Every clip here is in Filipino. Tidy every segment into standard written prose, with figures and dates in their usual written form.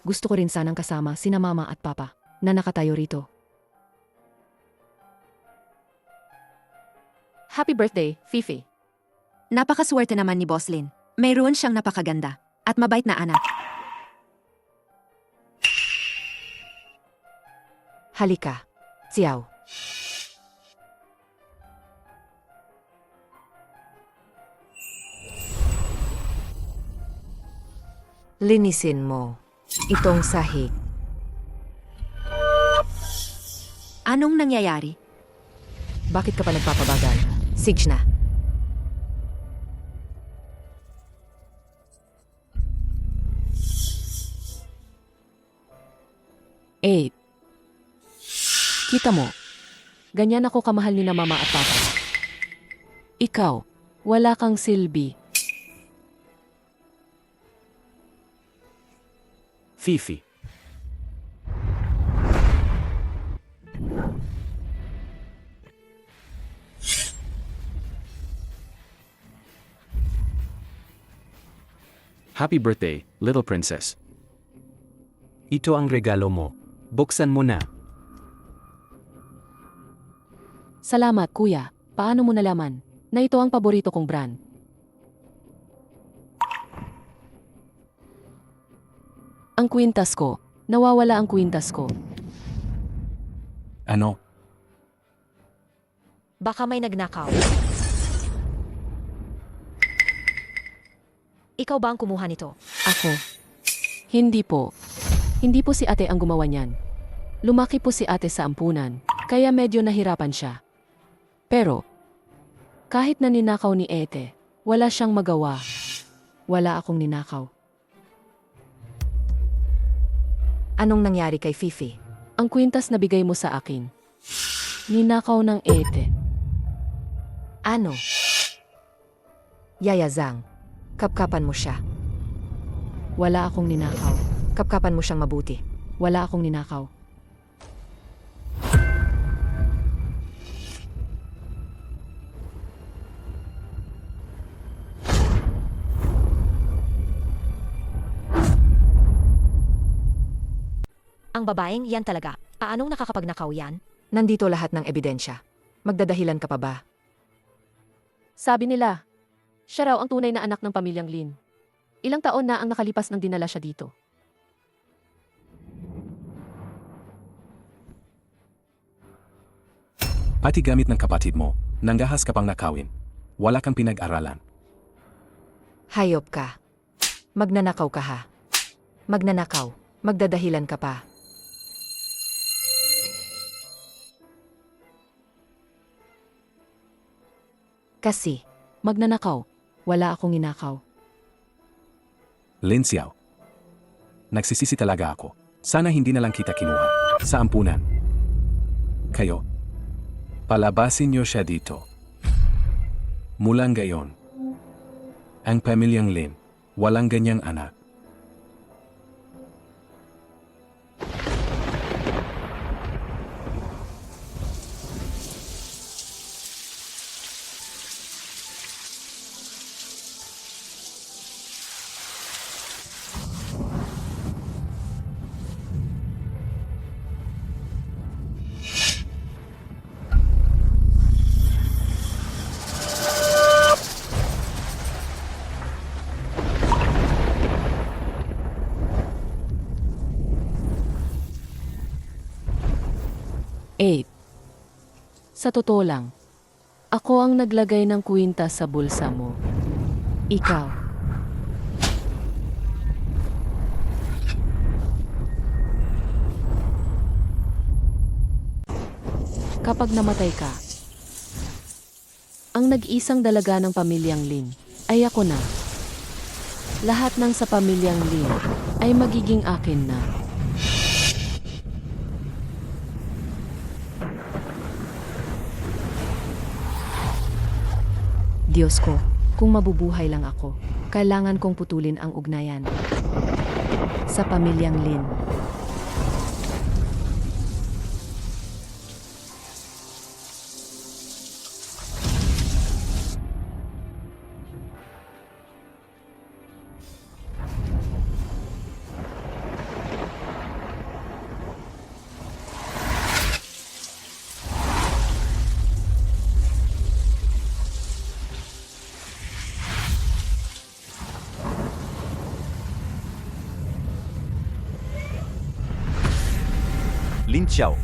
Gusto ko rin sanang kasama sina mama at papa na nakatayo rito. Happy birthday, Fifi. Napakaswerte naman ni Boss Lin. Mayroon siyang napakaganda at mabait na anak. Halika, Xiao. Linisin mo itong sahig. Anong nangyayari? Bakit ka pa nagpapabagal? Sige na. Eight. Kita mo, ganyan ako kamahal ni na mama at papa. Ikaw, wala kang silbi. Fifi. Happy birthday, little princess. Ito ang regalo mo. Buksan mo na. Salamat, kuya. Paano mo nalaman na ito ang paborito kong brand? Ang kwintas ko. Nawawala ang kwintas ko. Ano? Baka may nagnakaw. Ikaw ba ang kumuha nito? Ako. Hindi po. Hindi po si ate ang gumawa niyan. Lumaki po si ate sa ampunan, kaya medyo nahirapan siya. Pero, kahit na ninakaw ni ete, wala siyang magawa. Wala akong ninakaw. Anong nangyari kay Fifi? Ang kwintas na bigay mo sa akin. Ninakaw ng ete. Ano? Yaya Zhang, kapkapan mo siya. Wala akong ninakaw. Kapkapan mo siyang mabuti. Wala akong ninakaw. Ang babaeng yan talaga. Paanong nakakapagnakaw yan? Nandito lahat ng ebidensya. Magdadahilan ka pa ba? Sabi nila, siya raw ang tunay na anak ng pamilyang Lin. Ilang taon na ang nakalipas nang dinala siya dito. Pati gamit ng kapatid mo, nanggahas ka pang nakawin. Wala kang pinag-aralan. Hayop ka. Magnanakaw ka ha. Magnanakaw. Magdadahilan ka pa. Kasi, Magnanakaw. Wala akong ninakaw. Lin Xiao. Nagsisisi talaga ako. Sana hindi na lang kita kinuha. Sa ampunan. Kayo. Palabasin niyo siya dito. Mula ngayon. Ang pamilyang Lin, walang ganyang anak. Eight. Sa totoo lang, ako ang naglagay ng kwintas sa bulsa mo. Ikaw. Kapag namatay ka, ang nag-isang dalaga ng pamilyang Lin ay ako na. Lahat ng sa pamilyang Lin ay magiging akin na. Diyos ko, kung mabubuhay lang ako, kailangan kong putulin ang ugnayan sa pamilyang Lin. Xiao.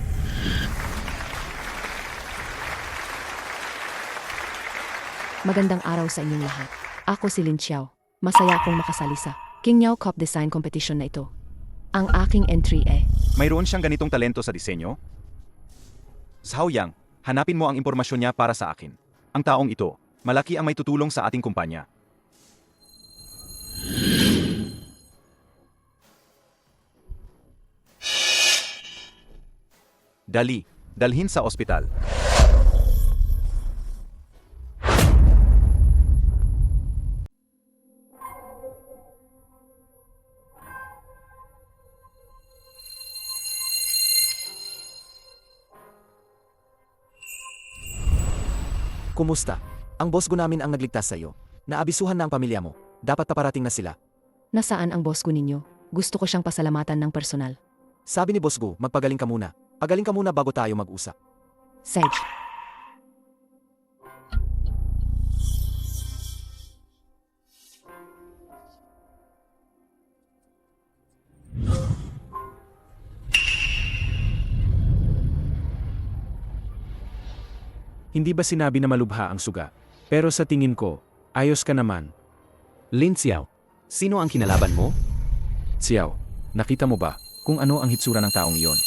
Magandang araw sa inyong lahat. Ako si Lin Xiao. Masaya akong makasali sa King Yao Cup Design Competition na ito. Ang aking entry Mayroon siyang ganitong talento sa disenyo? Zhao Yang, hanapin mo ang impormasyon niya para sa akin. Ang taong ito, malaki ang may tutulong sa ating kumpanya. Dali, dalhin sa ospital. Kumusta? Ang boss ko namin ang nagligtas sa'yo. Naabisuhan na ang pamilya mo. Dapat paparating na sila. Nasaan ang boss ko ninyo? Gusto ko siyang pasalamatan ng personal. Sabi ni boss ko, magpagaling ka muna. Pagaling ka muna bago tayo mag-usap. Sage. Hindi ba sinabi na malubha ang suga? Pero sa tingin ko, ayos ka naman. Lin Xiao, sino ang kinalaban mo? Xiao, nakita mo ba kung ano ang hitsura ng taong iyon?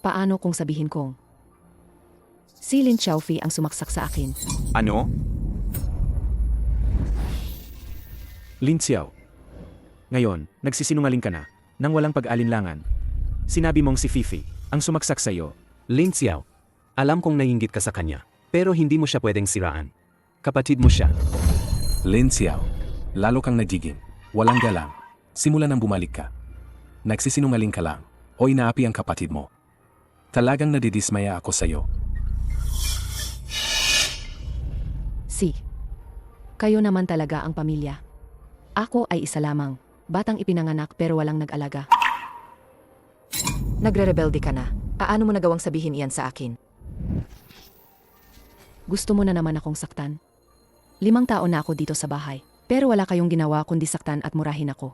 Paano kung sabihin kong si Lin Xiaofi ang sumaksak sa akin? Ano? Lin Xiao. Ngayon, nagsisinungaling ka na, nang walang pag-alinlangan. Sinabi mong si Fifi ang sumaksak sa iyo. Lin Xiao, alam kong naiinggit ka sa kanya, pero hindi mo siya pwedeng siraan. Kapatid mo siya. Lin Xiao, lalo kang nagiging. Walang galang. Simula nang bumalik ka. Nagsisinungaling ka lang, o inaapi ang kapatid mo. Talagang nadidismaya ako sa'yo. Si. Kayo naman talaga ang pamilya. Ako ay isa lamang. Batang ipinanganak pero walang nag-alaga. Nagre-rebelde ka na. Paano mo nagawang sabihin iyan sa akin? Gusto mo na naman akong saktan? 5 taon na ako dito sa bahay. Pero wala kayong ginawa kundi saktan at murahin ako.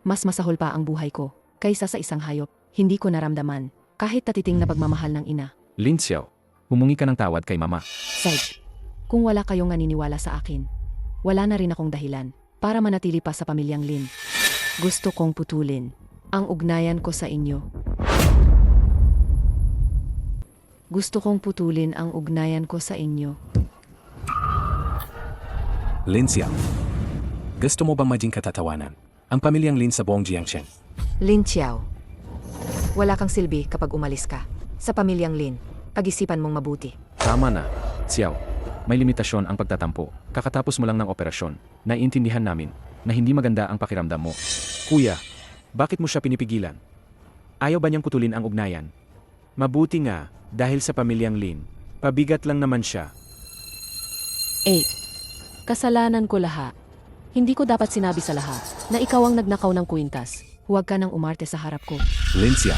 Mas masahol pa ang buhay ko kaysa sa isang hayop. Hindi ko naramdaman kahit tatiting na pagmamahal ng ina. Lin Xiao, humungi ka ng tawad kay mama. Sage, kung wala kayong naniniwala sa akin, wala na rin akong dahilan para manatili pa sa pamilyang Lin. Gusto kong putulin ang ugnayan ko sa inyo. Gusto kong putulin ang ugnayan ko sa inyo. Lin Xiao, gusto mo bang maging katatawanan? Ang pamilyang Lin sa buong Jiangchen. Lin Xiao. Wala kang silbi kapag umalis ka. Sa pamilyang Lin, pag-isipan mong mabuti. Tama na, Xiao. May limitasyon ang pagtatampo. Kakatapos mo lang ng operasyon. Naiintindihan namin na hindi maganda ang pakiramdam mo. Kuya, bakit mo siya pinipigilan? Ayaw ba niyang putulin ang ugnayan? Mabuti nga, dahil sa pamilyang Lin. Pabigat lang naman siya. 8. Kasalanan ko lahat. Hindi ko dapat sinabi sa lahat na ikaw ang nagnakaw ng kwintas. Huwag ka nang umarte sa harap ko. Lin Xiao,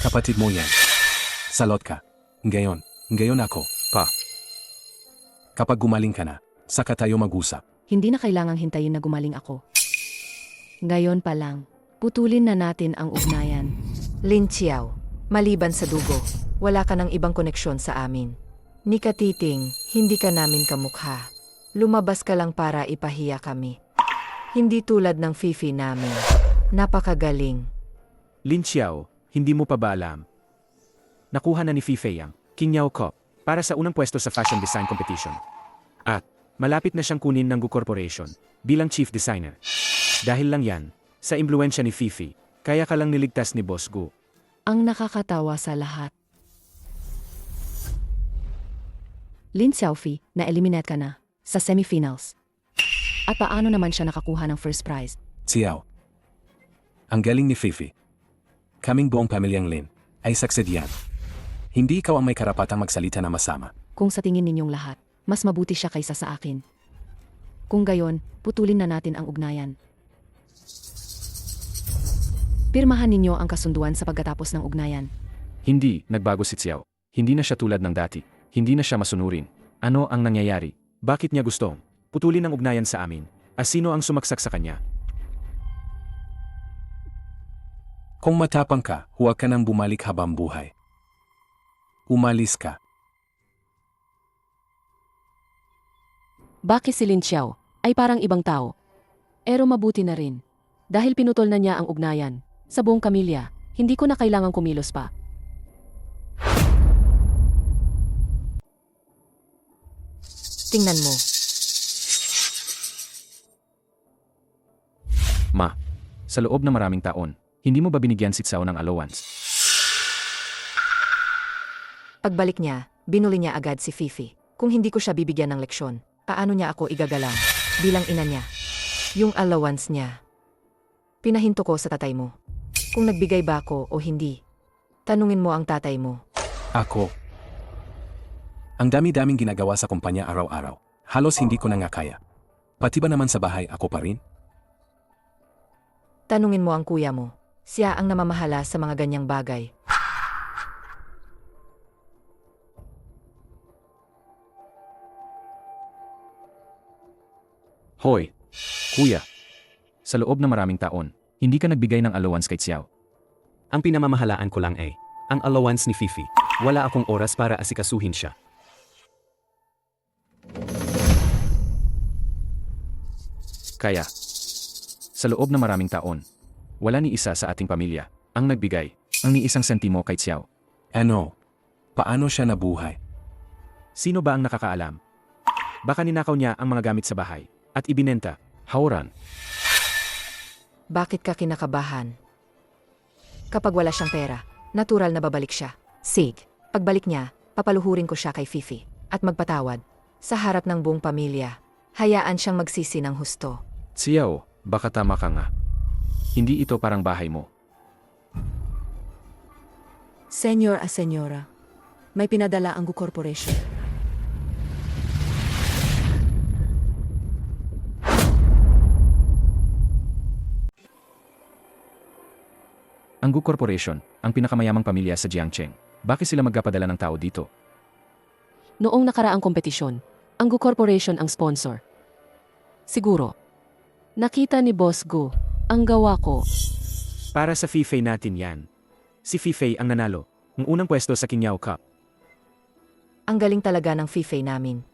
kapatid mo yan. Salot ka. Ngayon ako. Pa. Kapag gumaling ka na, saka tayo mag-usap. Hindi na kailangang hintayin na gumaling ako. Ngayon pa lang, putulin na natin ang ugnayan. Lin Xiao, maliban sa dugo, wala ka ng ibang koneksyon sa amin. Ni Katiting, hindi ka namin kamukha. Lumabas ka lang para ipahiya kami. Hindi tulad ng Fifi namin. Napakagaling. Lin Xiao, hindi mo pa ba alam? Nakuha na ni Fifei ang King Yao Cup para sa unang pwesto sa fashion design competition. At malapit na siyang kunin ng Gu Corporation bilang chief designer. Dahil lang yan, sa impluensya ni Fifi, kaya ka lang niligtas ni Boss Gu. Ang nakakatawa sa lahat. Lin Xiaofi, na-eliminate ka na sa semifinals. At paano naman siya nakakuha ng first prize? Xiao, ang galing ni Fifi. Kaming buong pamilyang Lin ay saksediyan. Hindi ikaw ang may karapatang magsalita na masama. Kung sa tingin ninyong lahat, mas mabuti siya kaysa sa akin. Kung gayon, putulin na natin ang ugnayan. Pirmahan ninyo ang kasunduan sa pagkatapos ng ugnayan. Hindi, nagbago si Xiao. Hindi na siya tulad ng dati. Hindi na siya masunurin. Ano ang nangyayari? Bakit niya gustong putulin ang ugnayan sa amin? At sino ang sumaksak sa kanya? Kung matapang ka, huwag ka nang bumalik habang buhay. Umalis ka. Bakit si Lin Xiao ay parang ibang tao? Pero mabuti na rin. Dahil pinutol na niya ang ugnayan sa buong pamilya, hindi ko na kailangang kumilos pa. Tingnan mo. Ma, sa loob ng maraming taon, hindi mo ba binigyan si Tsao ng allowance? Pagbalik niya, binuli niya agad si Fifi. Kung hindi ko siya bibigyan ng leksyon, paano niya ako igagalang bilang ina niya? Yung allowance niya. Pinahinto ko sa tatay mo. Kung nagbigay ba ako o hindi. Tanungin mo ang tatay mo. Ako. Ang dami-daming ginagawa sa kumpanya araw-araw. Halos hindi ko na nga kaya. Pati ba naman sa bahay ako pa rin? Tanungin mo ang kuya mo. Siya ang namamahala sa mga ganyang bagay. Hoy, kuya. Sa loob ng maraming taon, hindi ka nagbigay ng allowance kay Xiao. Ang pinamamahalaan ko lang ay, ang allowance ni Fifi. Wala akong oras para asikasuhin siya. Kaya, sa loob ng maraming taon, wala ni isa sa ating pamilya ang nagbigay ang ni isang sentimo kay Xiao. Ano? Paano siya nabuhay? Sino ba ang nakakaalam? Baka ninakaw niya ang mga gamit sa bahay at ibinenta, hauran. Bakit ka kinakabahan? Kapag wala siyang pera, natural na babalik siya. Sig, pagbalik niya, papaluhurin ko siya kay Fifi at magpatawad. Sa harap ng buong pamilya, hayaan siyang magsisi ng husto. Xiao, baka tama ka nga. Hindi ito parang bahay mo. Senyor a senyora, may pinadala ang Gu Corporation. Ang Gu Corporation, ang pinakamayamang pamilya sa Jiangcheng. Bakit sila magpapadala ng tao dito? Noong nakaraang kompetisyon, ang Gu Corporation ang sponsor. Siguro, nakita ni Boss Gu ang gawa ko. Para sa Fifei natin yan. Si Fifei ang nanalo, ng unang pwesto sa Qingniao Cup. Ang galing talaga ng Fifi namin.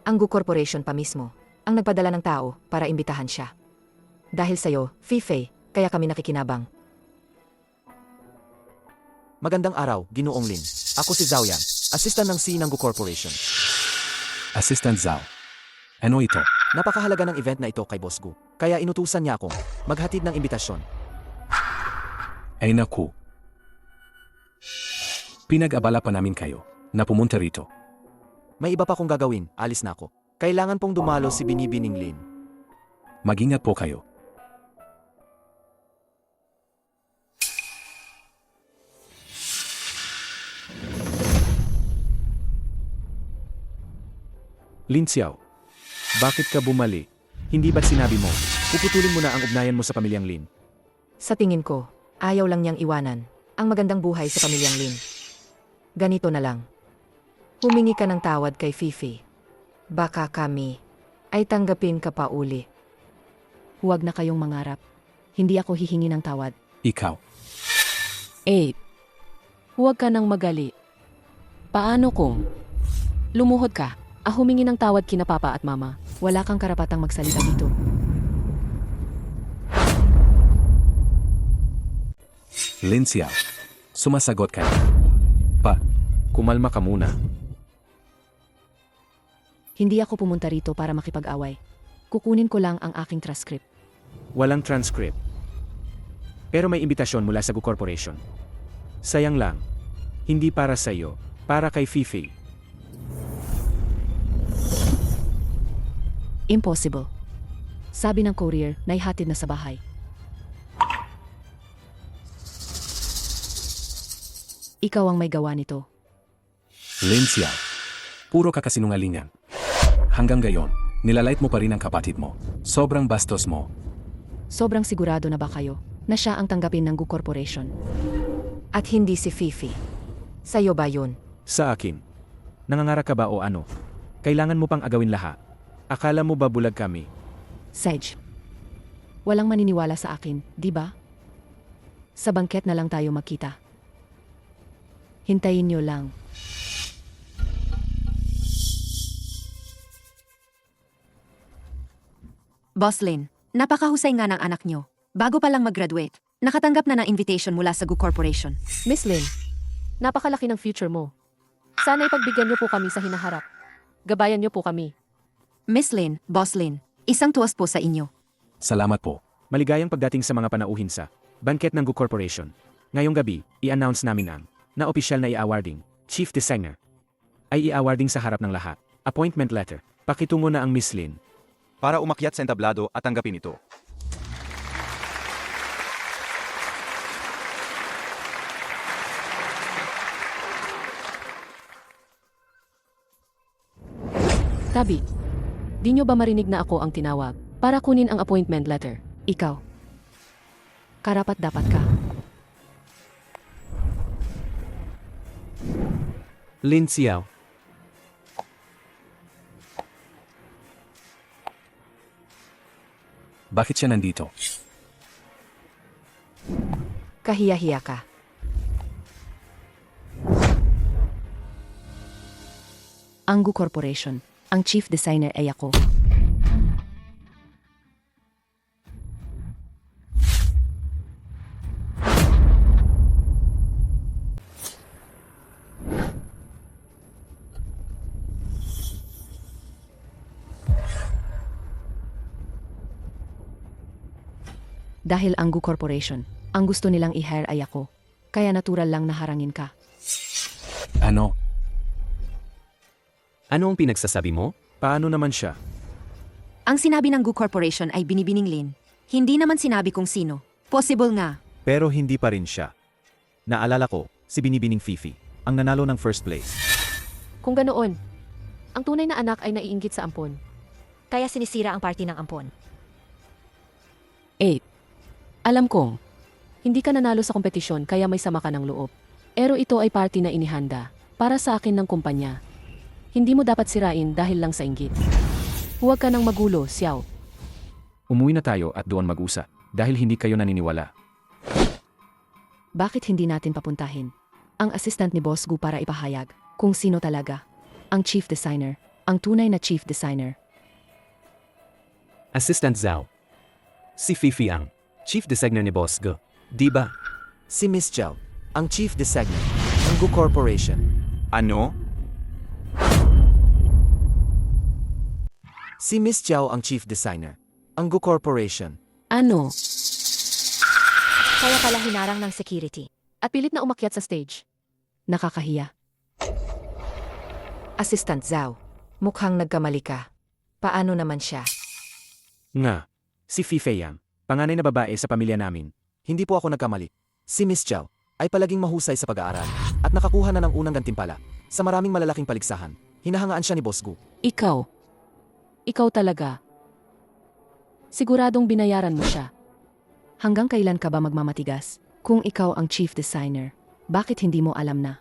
Ang Gu Corporation pa mismo, ang nagpadala ng tao para imbitahan siya. Dahil sa'yo, Fifi, kaya kami nakikinabang. Magandang araw, Ginoong Lin. Ako si Zhao Yan, assistant ng Sinanggu Corporation. Assistant Zhao. Ano ito? Napakahalaga ng event na ito kay Boss Gu, kaya inutusan niya akong maghatid ng imbitasyon. Ay naku. Pinag-abala pa namin kayo na pumunta rito. May iba pa kong gagawin, alis na ako. Kailangan pong dumalo si Binibining Lin. Mag-ingat po kayo. Lin Xiao, bakit ka bumalik? Hindi ba't sinabi mo, puputulin mo na ang ugnayan mo sa pamilyang Lin? Sa tingin ko, ayaw lang niyang iwanan ang magandang buhay sa pamilyang Lin. Ganito na lang. Humingi ka ng tawad kay Fifi. Baka kami ay tanggapin ka pa uli. Huwag na kayong mangarap. Hindi ako hihingi ng tawad. Ikaw. Huwag ka nang magali. Paano kung lumuhod ka, humingi ng tawad kina papa at mama? Wala kang karapatang magsalita dito. Lin Xiao. Sumasagot ka na. Pa. Kumalma ka muna. Hindi ako pumunta rito para makipag-away. Kukunin ko lang ang aking transcript. Walang transcript. Pero may imbitasyon mula sa Gu Corporation. Sayang lang. Hindi para sa iyo, para kay Fifi. Impossible. Sabi ng courier na ihatid na sa bahay. Ikaw ang may gawa nito. Lin Xiao. Puro kakasinungalingan. Hanggang gayon, nilalait mo pa rin ang kapatid mo. Sobrang bastos mo. Sobrang sigurado na ba kayo na siya ang tanggapin ng Gu Corporation? At hindi si Fifi. Sa'yo ba yun? Sa akin. Nangangarap ka ba o ano? Kailangan mo pang agawin lahat. Akala mo ba bulag kami? Sedge. Walang maniniwala sa akin, di ba? Sa bangket na lang tayo magkita. Hintayin nyo lang. Boss Lin, napakahusay nga ng anak nyo. Bago pa lang mag-graduate, nakatanggap na ng invitation mula sa Gu Corporation. Miss Lin, napakalaki ng future mo. Sana ipagbigyan niyo po kami sa hinaharap. Gabayan niyo po kami. Miss Lin, Boss Lin, isang tuwas po sa inyo. Salamat po. Maligayang pagdating sa mga panauhin sa banket ng Gu Corporation. Ngayong gabi, i-announce namin ang na opisyal na i-awarding Chief Designer ay i-awarding sa harap ng lahat. Appointment letter. Pakitungo na ang Miss Lin. Para umakyat sa entablado at tanggapin ito. Tabi, di niyo ba marinig na ako ang tinawag para kunin ang appointment letter? Ikaw. Karapat dapat ka. Lin Xiao. Bakit siya nandito? Kahiya-hiya ka. Ang Gu Corporation. Ang chief designer ay ako. Dahil ang Gu Corporation, ang gusto nilang i-hire ay ako. Kaya natural lang na harangin ka. Ano? Ano ang pinagsasabi mo? Paano naman siya? Ang sinabi ng Gu Corporation ay binibining Lin. Hindi naman sinabi kung sino. Possible nga. Pero hindi pa rin siya. Naalala ko, si Binibining Fifi, ang nanalo ng first place. Kung ganoon, ang tunay na anak ay naiinggit sa ampon. Kaya sinisira ang party ng ampon. 8. Alam kong, hindi ka nanalo sa kompetisyon kaya may sama ka ng loob. Pero ito ay party na inihanda para sa akin ng kumpanya. Hindi mo dapat sirain dahil lang sa inggit. Huwag ka nang magulo, Xiao. Umuwi na tayo at doon mag-usap dahil hindi kayo naniniwala. Bakit hindi natin papuntahin ang assistant ni Boss Gu para ipahayag kung sino talaga ang chief designer, ang tunay na chief designer? Assistant Zhao. Si Fifi ang chief designer ni Boss Gu. Di ba? Si Miss Zhao, ang Chief Designer ng Gu Corporation. Ano? Si Miss Zhao ang Chief Designer, ang Gu Corporation. Ano? Kaya pala hinarang ng security. At pilit na umakyat sa stage. Nakakahiya. Assistant Zhao, mukhang nagkamali ka. Paano naman siya? Nga, si Fifei Yang, panganay na babae sa pamilya namin. Hindi po ako nagkamali. Si Miss Zhao ay palaging mahusay sa pag-aaral at nakakuha na ng unang gantimpala sa maraming malalaking paligsahan. Hinahangaan siya ni Boss Gu. Ikaw. Ikaw talaga. Siguradong binayaran mo siya. Hanggang kailan ka ba magmamatigas? Kung ikaw ang chief designer, bakit hindi mo alam na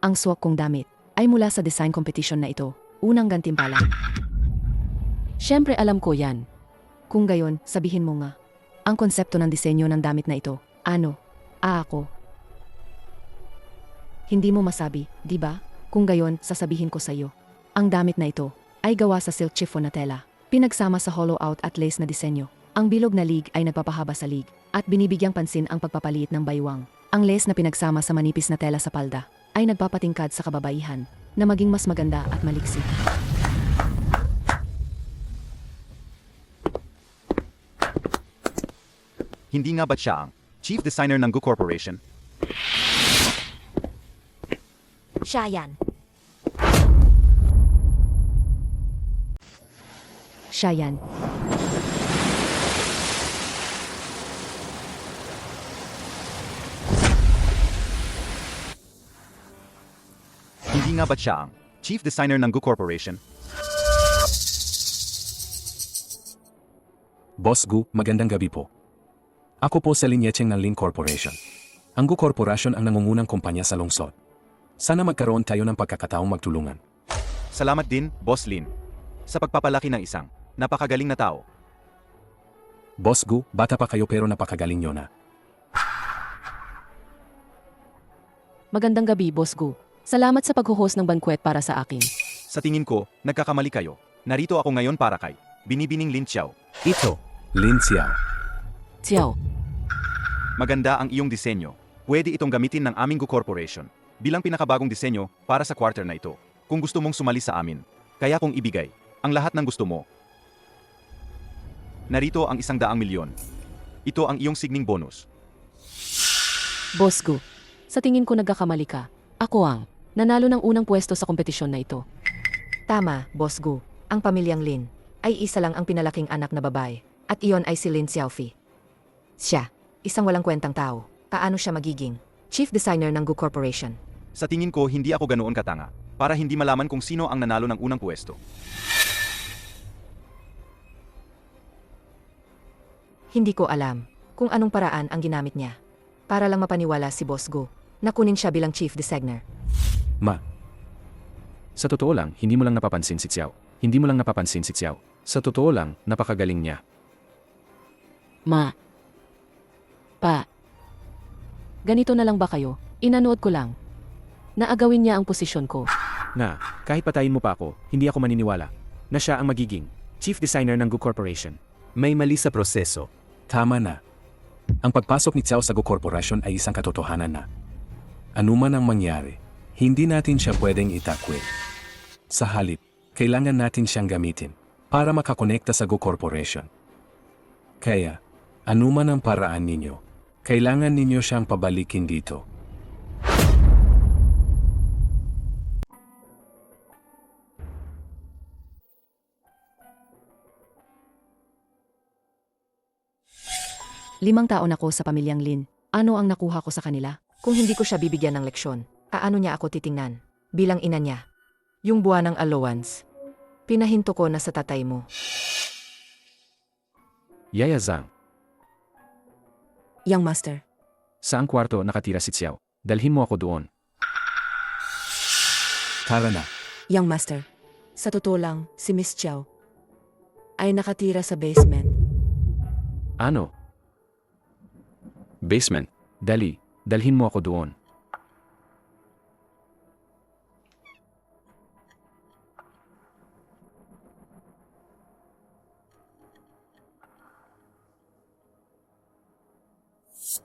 ang suot kong damit ay mula sa design competition na ito, unang gantimpala? Siyempre alam ko yan. Kung gayon, sabihin mo nga, ang konsepto ng disenyo ng damit na ito, ano? Ako. Hindi mo masabi, di ba? Kung gayon, sasabihin ko sa iyo. Ang damit na ito ay gawa sa silk chiffon na tela, pinagsama sa hollow out at lace na disenyo. Ang bilog na lig ay nagpapahaba sa lig at binibigyang pansin ang pagpapaliit ng baywang. Ang lace na pinagsama sa manipis na tela sa palda ay nagpapatingkad sa kababaihan na maging mas maganda at maliksi. Hindi nga ba siya ang Chief Designer ng Gu Corporation? Siya yan. Siya yan. Hindi nga ba siya ang Chief Designer ng Gu Corporation? Boss Gu, magandang gabi po. Ako po sa Linyecheng ng Lin Corporation. Ang Gu Corporation ang nangungunang kumpanya sa lungsod. Sana magkaroon tayo ng pagkakataong magtulungan. Salamat din, Boss Lin, sa pagpapalaki ng isang napakagaling na tao. Boss Gu, bata pa kayo pero napakagaling nyo na. Magandang gabi, Boss Gu. Salamat sa pag-host ng banquet para sa akin. Sa tingin ko, nagkakamali kayo. Narito ako ngayon para kay Binibining Lin Xiao. Ito, Lin Xiao. Xiao, Maganda ang iyong disenyo. Pwede itong gamitin ng aming Gu Corporation bilang pinakabagong disenyo para sa quarter na ito. Kung gusto mong sumali sa amin, kaya kong ibigay ang lahat ng gusto mo. Narito ang 100 milyon. Ito ang iyong signing bonus. Boss Gu. Sa tingin ko nagkakamali ka. Ako ang nanalo ng unang pwesto sa kompetisyon na ito. Tama, Boss Gu. Ang pamilyang Lin ay isa lang ang pinalaking anak na babae. At iyon ay si Lin Xiaofi. Siya, isang walang kwentang tao. Paano siya magiging chief designer ng Gu Corporation? Sa tingin ko, hindi ako ganoon katanga para hindi malaman kung sino ang nanalo ng unang pwesto. Hindi ko alam kung anong paraan ang ginamit niya para lang mapaniwala si Boss Gu na kunin siya bilang chief designer. Sa totoo lang, hindi mo lang napapansin si Xiao. Hindi mo lang napapansin si Xiao. Sa totoo lang, napakagaling niya. Ganito na lang ba kayo? Inanood ko lang. Naagawin niya ang posisyon ko. Na, kahit patayin mo pa ako, hindi ako maniniwala na siya ang magiging chief designer ng Gu Corporation. May mali sa proseso. Tama na. Ang pagpasok ni Xiao sa Gu Corporation ay isang katotohanan na. Anuman ang mangyari, hindi natin siya pwedeng itakwil. Sa halip, kailangan natin siyang gamitin para makakonekta sa Gu Corporation. Kaya, anuman ang paraan ninyo, kailangan ninyo siyang pabalikin dito. Limang taon ako sa pamilyang Lin. Ano ang nakuha ko sa kanila? Kung hindi ko siya bibigyan ng leksyon, paano niya ako titingnan bilang ina niya? Yung buwan ng allowance, pinahinto ko na sa tatay mo. Yaya Zhang, Young Master. saang kwarto nakatira si Xiao? Dalhin mo ako doon. Tara na. Young Master. Sa totoo lang, si Miss Xiao ay nakatira sa basement. Ano? Basement. Dalhin mo ako doon.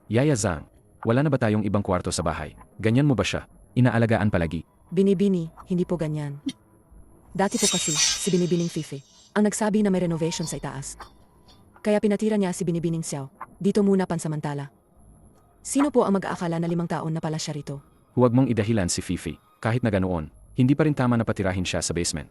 Yaya Zhang, wala na ba tayong ibang kwarto sa bahay? Ganyan mo ba siya? Inaalagaan palagi. Binibini, hindi po ganyan. Dati po kasi, si Binibining Fifi, ang nagsabi na may renovation sa itaas. Kaya pinatira niya si Binibining Xiao, dito muna pansamantala. Sino po ang mag-aakala na 5 taon na pala siya rito? Huwag mong idahilan si Fifi. Kahit na ganoon, hindi pa rin tama na patirahin siya sa basement.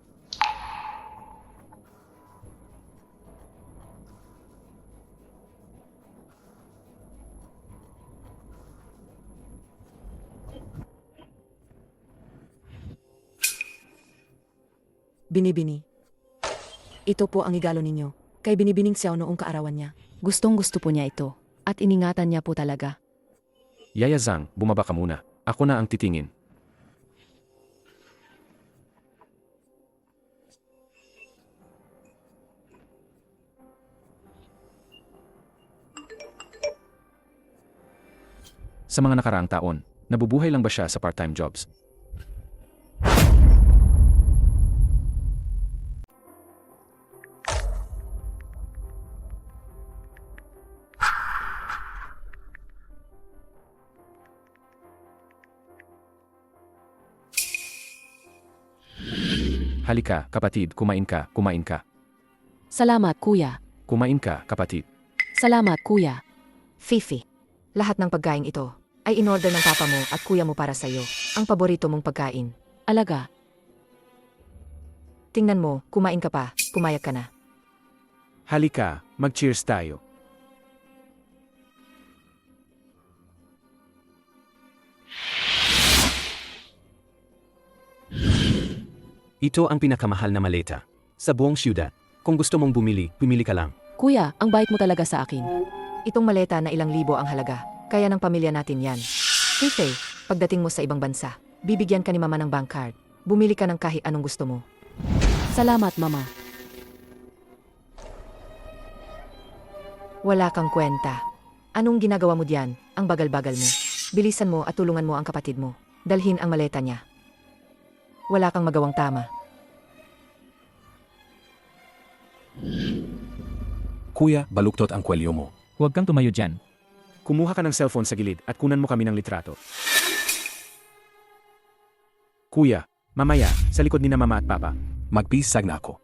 Binibini. Ito po ang igalo ninyo, kay Binibining Xiao noong kaarawan niya. Gustong gusto po niya ito. At iningatan niya po talaga. Yaya Zhang, bumaba ka muna. Ako na ang titingin. Sa mga nakaraang taon, nabubuhay lang ba siya sa part-time jobs? Halika, kapatid, kumain ka. Salamat, kuya. Kumain ka, kapatid. Salamat, kuya. Fifi, lahat ng pagkain ito ay inorder ng papa mo at kuya mo para sa'yo. Ang paborito mong pagkain. Alaga. Tingnan mo, kumain ka pa, pumayag ka na. Halika, mag-cheers tayo. Ito ang pinakamahal na maleta sa buong siyudad. Kung gusto mong bumili, pumili ka lang. Kuya, ang bait mo talaga sa akin. Itong maleta na ilang libo ang halaga, kaya ng pamilya natin yan. Fifi, pagdating mo sa ibang bansa, bibigyan ka ni mama ng bank card. Bumili ka ng kahit anong gusto mo. Salamat, mama. Wala kang kwenta. Anong ginagawa mo diyan? Ang bagal-bagal mo. Bilisan mo at tulungan mo ang kapatid mo. dalhin ang maleta niya. Wala kang magawang tama. Kuya, baluktot ang kwelyo mo. Huwag kang tumayo dyan. Kumuha ka ng cellphone sa gilid at kunan mo kami ng litrato. Kuya, mamaya, sa likod ni na mama at papa. Magpisag na ako.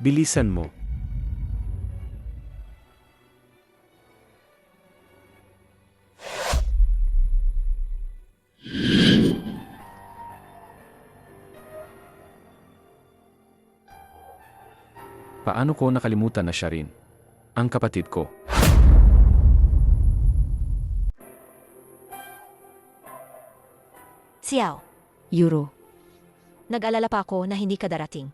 Bilisan mo. Paano ko nakalimutan na siya rin? Ang kapatid ko. Xiao, Yuro, nag-alala pa ako na hindi ka darating.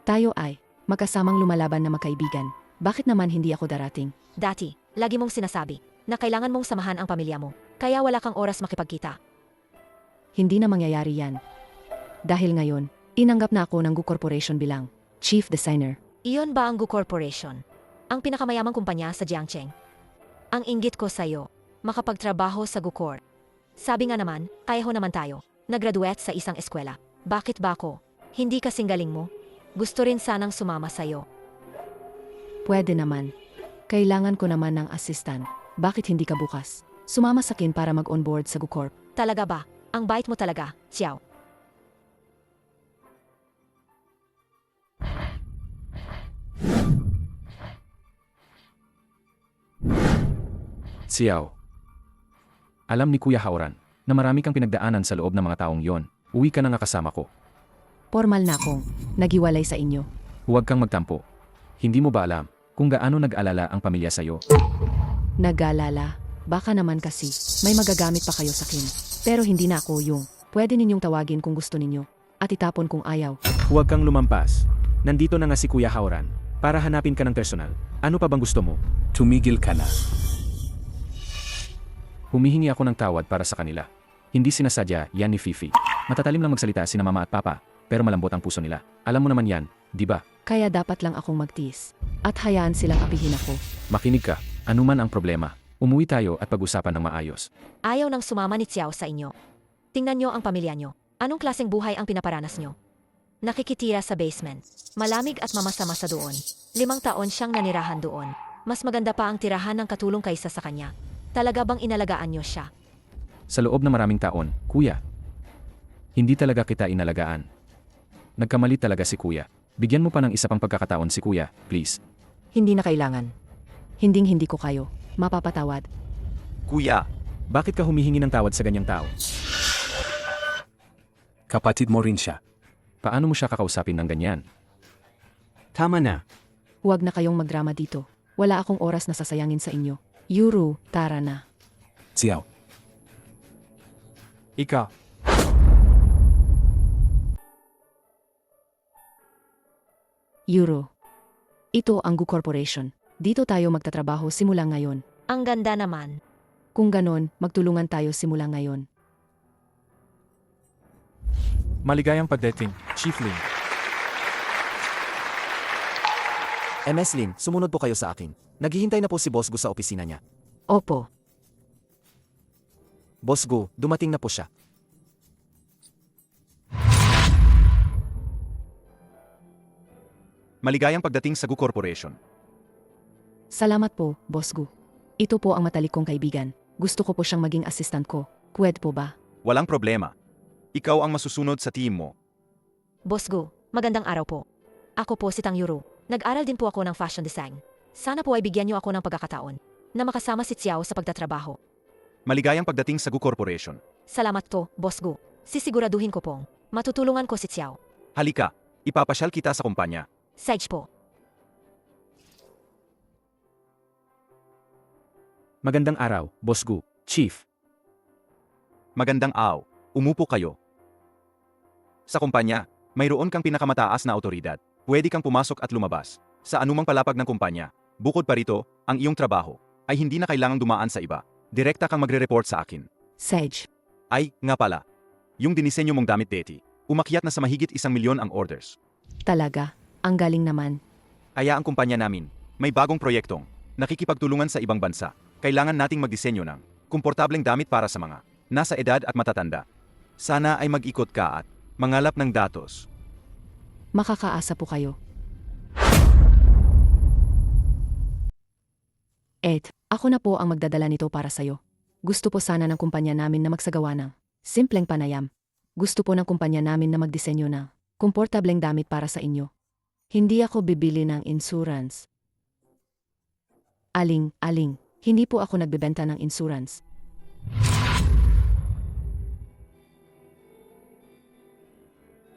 tayo ay magkasamang lumalaban na magkaibigan. Bakit naman hindi ako darating? Dati, lagi mong sinasabi na kailangan mong samahan ang pamilya mo, kaya wala kang oras makipagkita. Hindi na mangyayari yan. Dahil ngayon, tinanggap na ako ng Gu Corporation bilang Chief Designer. Iyon ba ang Gu Corporation? Ang pinakamayamang kumpanya sa Jiangcheng? Ang inggit ko sa'yo, makapagtrabaho sa Gu Corp. Sabi nga naman, kaya ho naman tayo. Nag-graduate sa isang eskwela. Bakit ba ako? Hindi kasing galing mo? Gusto rin sanang sumama sa'yo. Pwede naman. Kailangan ko naman ng assistant. Bakit hindi ka bukas? Sumama sa akin para mag-onboard sa Gu Corp. Talaga ba? Ang bait mo talaga, Xiao. Xiao. Alam ni Kuya Haoran na marami kang pinagdaanan sa loob ng mga taong yon. Uwi ka na nga kasama ko. Formal na akong nagiwalay sa inyo. Huwag kang magtampo. Hindi mo ba alam kung gaano nag-alala ang pamilya sa'yo? Nag-alala. Baka naman kasi may magagamit pa kayo sa akin. Pero hindi na ako yung pwede ninyong tawagin kung gusto ninyo at itapon kung ayaw. Huwag kang lumampas. Nandito na nga si Kuya Haoran para hanapin ka ng personal. Ano pa bang gusto mo? Tumigil ka na. Humihingi ako ng tawad para sa kanila. Hindi sinasadya yan ni Fifi. Matatalim lang magsalita sina mama at papa, pero malambot ang puso nila. Alam mo naman yan, di ba? Kaya dapat lang akong magtiis at hayaan silang apihin ako. Makinig ka, anuman ang problema. Umuwi tayo at pag-usapan ng maayos. Ayaw nang sumama ni Xiao sa inyo. Tingnan nyo ang pamilya nyo. Anong klaseng buhay ang pinaparanas nyo? Nakikitira sa basement. Malamig at mamasa-masa doon. 5 taon siyang nanirahan doon. Mas maganda pa ang tirahan ng katulong kaysa sa kanya. Talaga bang inalagaan nyo siya? Sa loob ng maraming taon, Kuya. Hindi talaga kita inalagaan. Nagkamali talaga si Kuya. Bigyan mo pa ng isa pang pagkakataon si Kuya, please. Hindi na kailangan. Hinding-hindi ko kayo mapapatawad. Kuya, Bakit ka humihingi ng tawad sa ganyang tao? Kapatid mo rin siya. Paano mo siya kakausapin ng ganyan? Tama na. Huwag na kayong magdrama dito. Wala akong oras na sasayangin sa inyo. Yuru, tara na. Xiao, Ikaw. Yuro. Ito ang Gu Corporation. Dito tayo magtatrabaho simula ngayon. Ang ganda naman. Kung ganon, magtulungan tayo simula ngayon. Maligayang pagdating, Chief Lin. MS Lin, sumunod po kayo sa akin. Naghihintay na po si Boss Gu sa opisina niya. Opo. Boss Gu, dumating na po siya. maligayang pagdating sa Gu Corporation. Salamat po, Boss Gu. Ito po ang matalik kong kaibigan. Gusto ko po siyang maging assistant ko. Pwede po ba? Walang problema. Ikaw ang masusunod sa team mo. Boss Gu, magandang araw po. Ako po si Tang Yuru. Nag-aral din po ako ng fashion design. Sana po ay bigyan niyo ako ng pagkakataon na makasama si Xiao sa pagtatrabaho. Maligayang pagdating sa Gu Corporation. Salamat to, Boss Gu. Sisiguraduhin ko pong matutulungan ko si Xiao. Halika, ipapasyal kita sa kumpanya. Sage po. Magandang araw, Boss Gu, Chief. Magandang araw. Umupo kayo. Sa kumpanya, mayroon kang pinakamataas na autoridad. Pwede kang pumasok at lumabas sa anumang palapag ng kumpanya. Bukod pa rito, ang iyong trabaho ay hindi na kailangang dumaan sa iba. Direkta kang magre-report sa akin. Sage. Ay, nga pala. Yung dinisenyo mong damit, Betty, umakyat na sa mahigit 1 milyon ang orders. Talaga. Ang galing naman. Kaya ang kumpanya namin, may bagong proyektong nakikipagtulungan sa ibang bansa. kailangan nating magdisenyo ng komportableng damit para sa mga nasa edad at matatanda. Sana ay mag-ikot ka at mangalap ng datos. Makakaasa po kayo. Ed, ako na po ang magdadala nito para sayo. Gusto po sana ng kumpanya namin na magsagawa ng simpleng panayam. Gusto po ng kumpanya namin na magdisenyo ng komportableng damit para sa inyo. Hindi ako bibili ng insurance. Aling, hindi po ako nagbebenta ng insurance.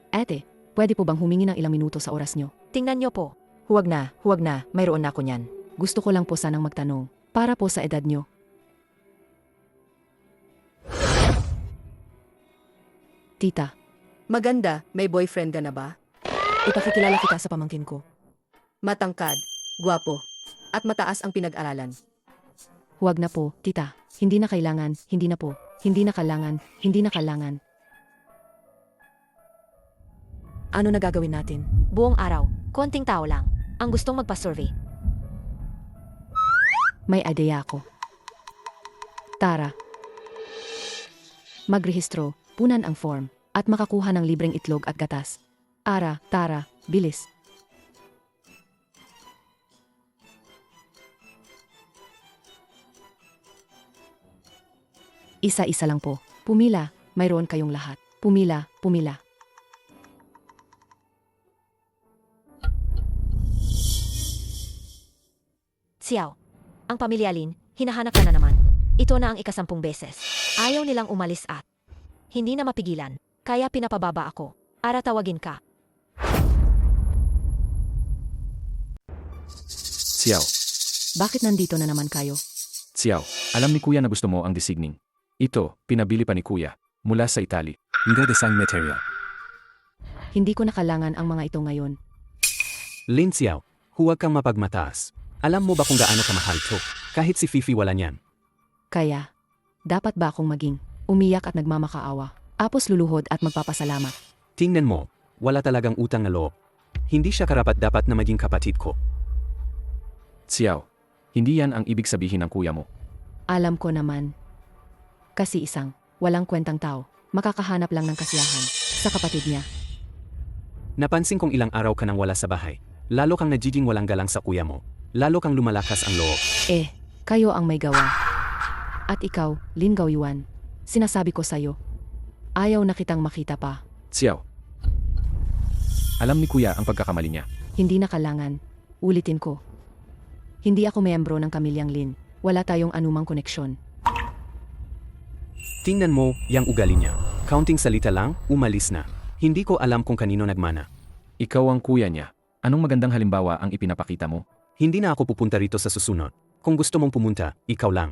Ate, pwede po bang humingi ng ilang minuto sa oras nyo? Tingnan niyo po. Huwag na, mayroon na ako niyan. Gusto ko lang po sanang magtanong, para po sa edad nyo. Tita, Maganda, may boyfriend ka na ba? Ipakikilala kita sa pamangkin ko. Matangkad, gwapo, at mataas ang pinag-aralan. huwag na po, tita. Hindi na kailangan, hindi na po. Hindi na kailangan, hindi na kailangan. Ano na gagawin natin? Buong araw, konting tao lang. Ang gustong magpa-survey. May ideya ako. Tara. Magrehistro, punan ang form, at makakuha ng libreng itlog at gatas. Tara, bilis. Isa-isa lang po. Pumila, mayroon kayong lahat. Pumila. Xiao, ang pamilya Lin, hinahanap ka na naman. Ito na ang ika-10 beses. Ayaw nilang umalis at hindi na mapigilan, kaya pinapababa ako. Ara tawagin ka. Xiao, Bakit nandito na naman kayo? Xiao, alam ni Kuya na gusto mo ang designing. Ito, pinabili pa ni Kuya, mula sa Italy. Hindi design material. Hindi ko na kailangan ang mga ito ngayon. Lin Xiao, huwag kang mapagmataas. Alam mo ba kung gaano kamahal to? Kahit si Fifi wala niyan. Kaya, dapat ba akong maging umiyak at nagmamakaawa, tapos luluhod at magpapasalamat? Tingnan mo, wala talagang utang na loob. Hindi siya karapat-dapat na maging kapatid ko. Xiao, hindi yan ang ibig sabihin ng kuya mo. Alam ko naman. Kasi isang walang kwentang tao, makakahanap lang ng kasiyahan sa kapatid niya. Napansin kong ilang araw ka nang wala sa bahay. Lalo kang nagiging walang galang sa kuya mo. Lalo kang lumalakas ang loob. Kayo ang may gawa. At ikaw, Lin Gaoyuan, sinasabi ko sa'yo, ayaw na kitang makita pa. Xiao, alam ni Kuya ang pagkakamali niya. Hindi na kailangan. Ulitin ko. Hindi ako miyembro ng pamilyang Lin. Wala tayong anumang koneksyon. Tingnan mo, yang ugali niya. Counting salita lang, umalis na. Hindi ko alam kung kanino nagmana. Ikaw ang kuya niya. Anong magandang halimbawa ang ipinapakita mo? Hindi na ako pupunta rito sa susunod. Kung gusto mong pumunta, ikaw lang.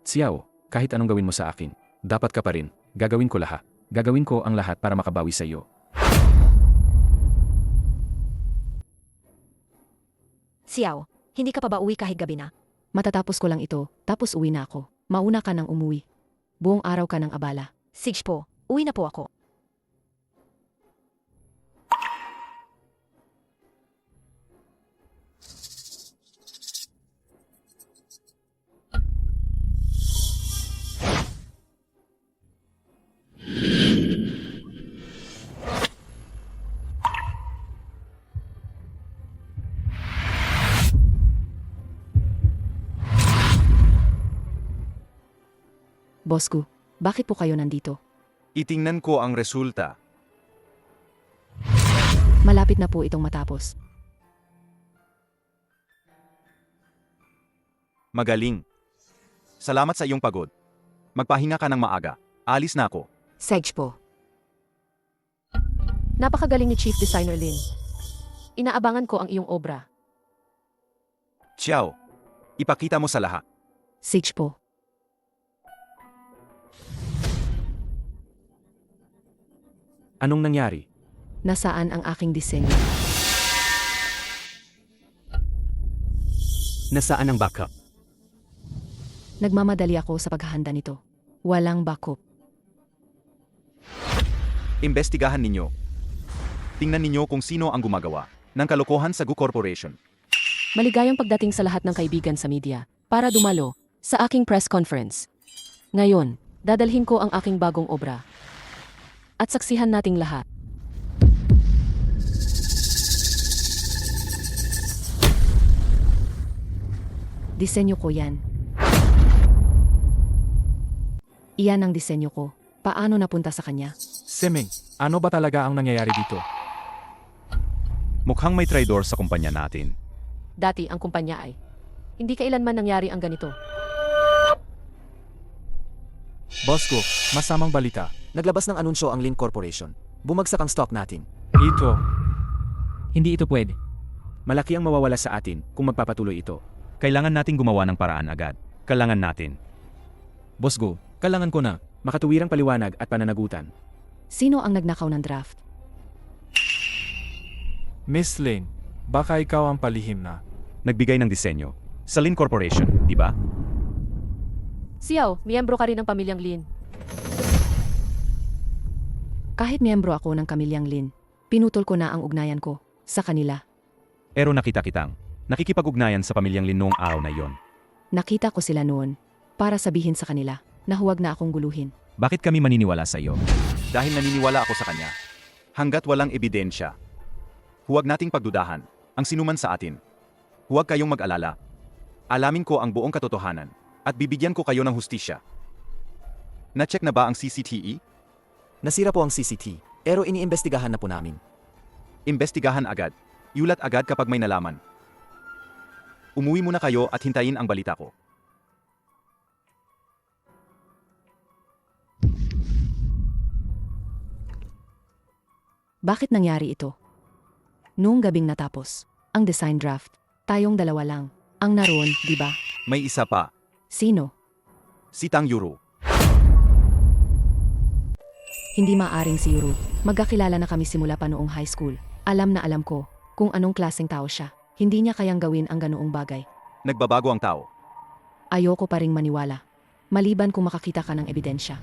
Xiao, kahit anong gawin mo sa akin, dapat ka pa rin. Gagawin ko lahat. Gagawin ko ang lahat para makabawi sa iyo. Xiao, hindi ka pa ba uwi kahit gabi na? Matatapos ko lang ito, tapos uwi na ako. Mauna ka nang umuwi. Buong araw ka nang abala. Sige po, uwi na po ako. Bosku, bakit po kayo nandito? Itingnan ko ang resulta. Malapit na po itong matapos. Magaling. Salamat sa iyong pagod. Magpahinga ka ng maaga. Alis na ako. Sage po. Napakagaling ni Chief Designer Lin. Inaabangan ko ang iyong obra. Xiao, ipakita mo sa lahat. Sage po. Anong nangyari? Nasaan ang aking disenyo? Nasaan ang backup? Nagmamadali ako sa paghahanda nito. Walang backup. Imbestigahan ninyo. Tingnan ninyo kung sino ang gumagawa ng kalokohan sa Gu Corporation. Maligayang pagdating sa lahat ng kaibigan sa media para dumalo sa aking press conference. Ngayon, dadalhin ko ang aking bagong obra. At saksihan nating lahat. Disenyo ko yan. Iyan ang disenyo ko. Paano napunta sa kanya? Semeng, ano ba talaga ang nangyayari dito? Mukhang may traidor sa kumpanya natin. Dati ang kumpanya ay hindi kailanman nangyari ang ganito. Boss ko, masamang balita. Naglabas ng anunsyo ang Lin Corporation. Bumagsak ang stock natin. Hindi ito pwede. Malaki ang mawawala sa atin kung magpapatuloy ito. Kailangan nating gumawa ng paraan agad. Kailangan natin. Boss ko, kailangan ko na makatuwirang paliwanag at pananagutan. Sino ang nagnakaw ng draft? Miss Lin, baka ikaw ang palihim na. Nagbigay ng disenyo. Sa Lin Corporation, di ba? Xiao, miyembro ka rin ng pamilyang Lin. Kahit miyembro ako ng Kamilyang Lin, pinutol ko na ang ugnayan ko sa kanila. Pero nakita kitang nakikipag-ugnayan sa pamilyang Lin noong araw na iyon. Nakita ko sila noon para sabihin sa kanila na huwag na akong guluhin. Bakit kami maniniwala sa iyo? Dahil naniniwala ako sa kanya. Hanggat walang ebidensya. Huwag nating pagdudahan ang sinuman sa atin. Huwag kayong mag-alala. Alamin ko ang buong katotohanan at bibigyan ko kayo ng hustisya. Na-check na ba ang CCTV? Nasira po ang CCT, pero iniimbestigahan na po namin. Imbestigahan agad. Yulat agad kapag may nalaman. Umuwi muna kayo at hintayin ang balita ko. Bakit nangyari ito? Noong gabing natapos ang design draft, tayong dalawa lang ang naroon, di ba? May isa pa. Sino? Si Tang Yuru. Hindi maaring si Yuru. Magkakilala na kami simula pa noong high school. Alam na alam ko kung anong klaseng tao siya. Hindi niya kayang gawin ang ganoong bagay. Nagbabago ang tao. Ayoko pa ring maniwala. Maliban kung makakita ka ng ebidensya.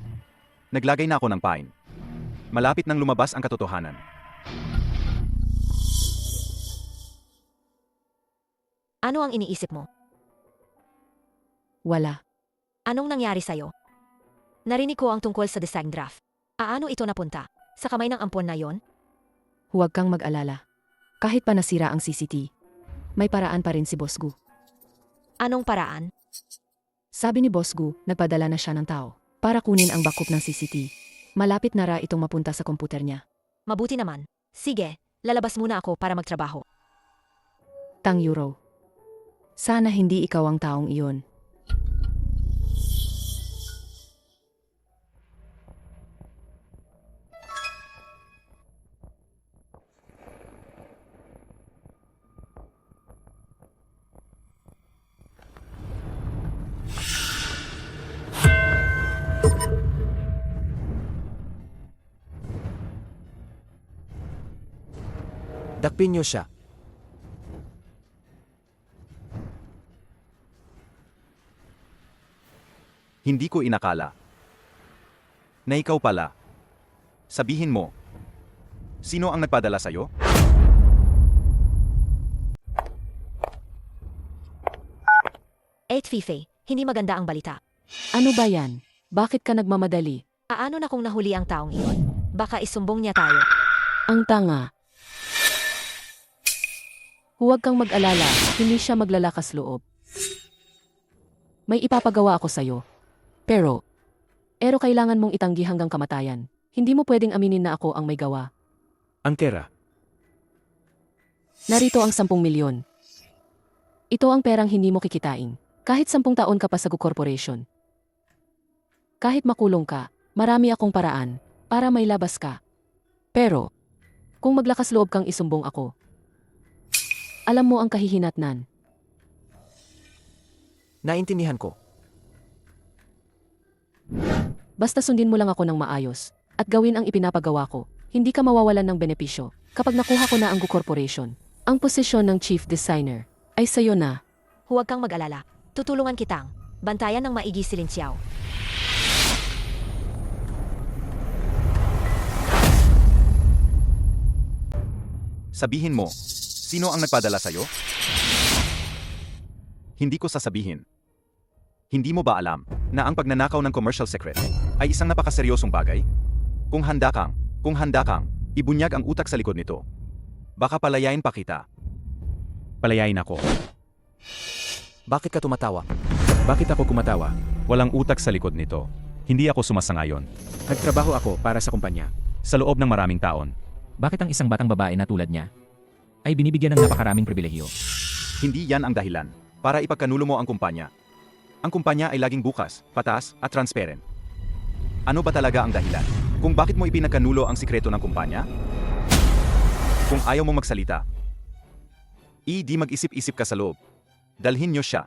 Naglagay na ako ng pain. Malapit nang lumabas ang katotohanan. Ano ang iniisip mo? Wala. Anong nangyari sa'yo? Narinig ko ang tungkol sa design draft. Aano ito napunta? Sa kamay ng ampon na yon? Huwag kang mag-alala. Kahit pa nasira ang CCT, may paraan pa rin si Boss Gu. Anong paraan? Sabi ni Boss Gu, nagpadala na siya ng tao para kunin ang backup ng CCT. Malapit na ra itong mapunta sa komputer niya. Mabuti naman. Sige, lalabas muna ako para magtrabaho. Tang Yuro. Sana hindi ikaw ang taong iyon. Dakpin niyo siya. Hindi ko inakala na ikaw pala. Sabihin mo, sino ang nagpadala sa'yo? Fife, hindi maganda ang balita. Ano ba yan? Bakit ka nagmamadali? Aano na kung nahuli ang taong iyon? Baka isumbong niya tayo. Ang tanga. Huwag kang mag-alala, hindi siya maglalakas loob. May ipapagawa ako sa'yo. Pero kailangan mong itanggi hanggang kamatayan. Hindi mo pwedeng aminin na ako ang may gawa. Ang kera. Narito ang 10 milyon. Ito ang perang hindi mo kikitain. Kahit 10 taon ka pa sa Gu Corporation. Kahit makulong ka, marami akong paraan para may labas ka. Pero kung maglakas loob kang isumbong ako, alam mo ang kahihinatnan. Naintindihan ko. Basta sundin mo lang ako ng maayos at gawin ang ipinapagawa ko. Hindi ka mawawalan ng benepisyo kapag nakuha ko na ang Gu Corporation. Ang posisyon ng Chief Designer ay sayo na. Huwag kang mag-alala. Tutulungan kitang bantayan ng maigi si Lin Xiao. Sabihin mo, sino ang nagpadala sa'yo? Hindi ko sasabihin. Hindi mo ba alam na ang pagnanakaw ng commercial secret ay isang napakaseryosong bagay? Kung handa kang, ibunyag ang utak sa likod nito. Baka palayain pa kita. Palayain ako. Bakit ka tumatawa? Bakit ako kumatawa? Walang utak sa likod nito. Hindi ako sumasangayon. Nagtrabaho ako para sa kumpanya. Sa loob ng maraming taon. Bakit ang isang batang babae na tulad niya ay binibigyan ng napakaraming pribilehyo? Hindi yan ang dahilan para ipagkanulo mo ang kumpanya. Ang kumpanya ay laging bukas, patas, at transparent. Ano ba talaga ang dahilan kung bakit mo ipinagkanulo ang sikreto ng kumpanya? Kung ayaw mo magsalita, di mag-isip-isip ka sa loob. Dalhin niyo siya.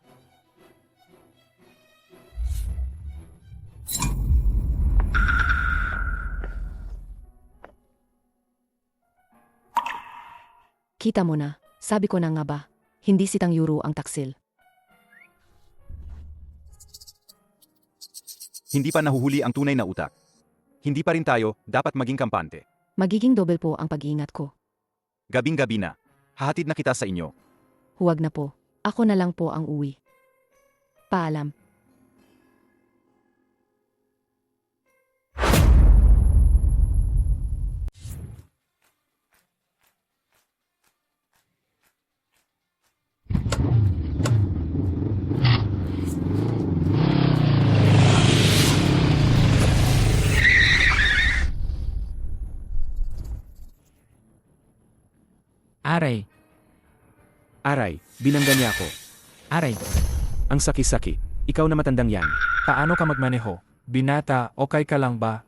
Kita mo na, sabi ko na nga ba, hindi si Tang Yuro ang taksil. Hindi pa nahuhuli ang tunay na utak. Hindi pa rin tayo dapat maging kampante. Magiging double po ang pag-iingat ko. Gabing-gabi na. Hahatid na kita sa inyo. Huwag na po, ako na lang po ang uwi. Paalam. Aray, Aray, binangga niya ako. aray, Ang saki-saki. Ikaw na matandang yan. Paano ka magmaneho? Binata, okay ka lang ba?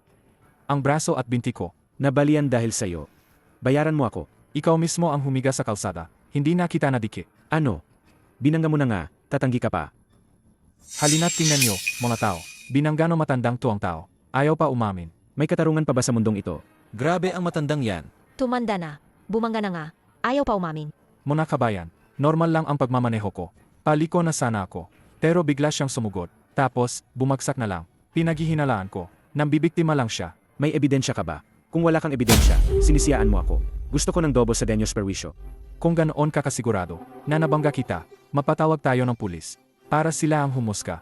Ang braso at binti ko. Nabalian dahil sa'yo. Bayaran mo ako. Ikaw mismo ang humiga sa kalsada. Hindi na kita nadikit. Ano? Binangga mo na nga, tatanggi ka pa. Halina't tingnan niyo, mga tao. Binanggano matandang tuwang tao. Ayaw pa umamin. May katarungan pa ba sa mundong ito? Grabe ang matandang yan. Tumanda na. Bumangga na nga. Ayaw pa umamin. Muna kabayan, normal lang ang pagmamaneho ko. Paliko na sana ako. Pero bigla siyang sumugod. Tapos, bumagsak na lang. Pinaghihinalaan ko. Nambibiktima lang siya. May ebidensya ka ba? Kung wala kang ebidensya, sinisiyaan mo ako. Gusto ko ng dobo sa Denyos Perwisyo. Kung ganoon ka kasigurado na nabangga kita, mapatawag tayo ng pulis. Para sila ang humusga.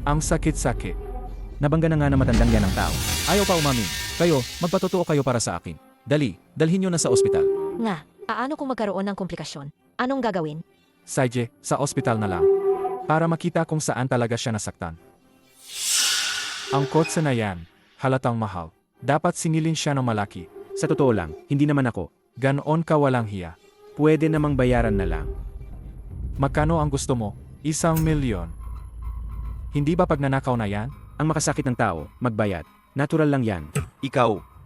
Ang sakit-sakit. Nabangga na nga na matandang yan ang tao. Ayaw pa umamin. Kayo, magpatotoo kayo para sa akin. Dali, dalhin nyo na sa ospital. Nga, paano kung magkaroon ng komplikasyon? Anong gagawin? Saje, sa ospital na lang. Para makita kung saan talaga siya nasaktan. Ang kotse na yan, halatang mahal. Dapat sinilin siya ng malaki. Sa totoo lang, hindi naman ako. Ganoon ka walang hiya. Pwede namang bayaran na lang. Magkano ang gusto mo? 1,000,000. Hindi ba pagnanakaw na yan? Ang makasakit ng tao, magbayad. Natural lang yan. Ikaw,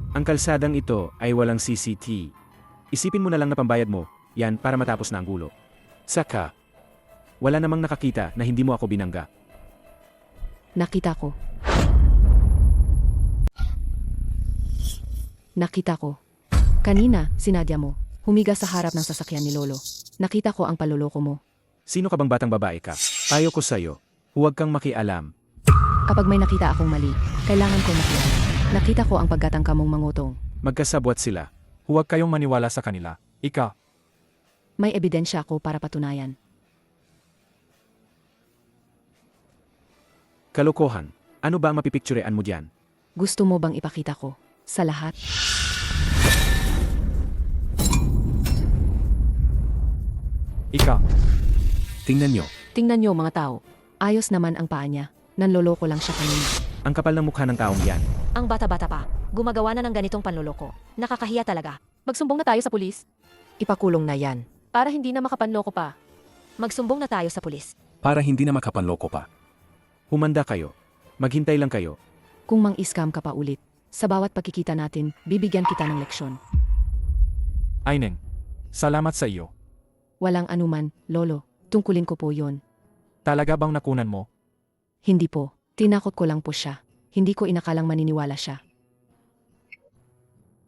Ang kalsadang ito ay walang CCT. Isipin mo na lang na pambayad mo, yan para matapos na ang gulo. Saka, wala namang nakakita na hindi mo ako binangga. Nakita ko. Nakita ko. Kanina, sinadya mo. Humiga sa harap ng sasakyan ni Lolo. Nakita ko ang paluloko mo. Sino ka bang batang babae ka? Payo ko sa'yo, huwag kang makialam. Kapag may nakita akong mali, kailangan ko makialam. Nakita ko ang paggatangka mong mangutong. Magkasabwat sila. Huwag kayong maniwala sa kanila. Ikaw, May ebidensya ako para patunayan. Kalokohan. Ano ba ang mapipicturean mo diyan? Gusto mo bang ipakita ko? Sa lahat? ikaw. Tingnan nyo. Tingnan niyo mga tao. Ayos naman ang paa niya. Nanloloko lang siya kanina. Ang kapal ng mukha ng taong yan. Ang bata-bata pa. Gumagawa na ng ganitong panloloko. Nakakahiya talaga. Magsumbong na tayo sa pulis Ipakulong na yan. para hindi na makapanloko pa. Magsumbong na tayo sa pulis. Para hindi na makapanloko pa. Humanda kayo. Maghintay lang kayo. Kung mang-scam ka pa ulit, sa bawat pagkikita natin, bibigyan kita ng leksyon. Aineng, salamat sa iyo. Walang anuman, Lolo. Tungkulin ko po yon. Talaga bang nakunan mo? Hindi po. Tinakot ko lang po siya. Hindi ko inakalang maniniwala siya.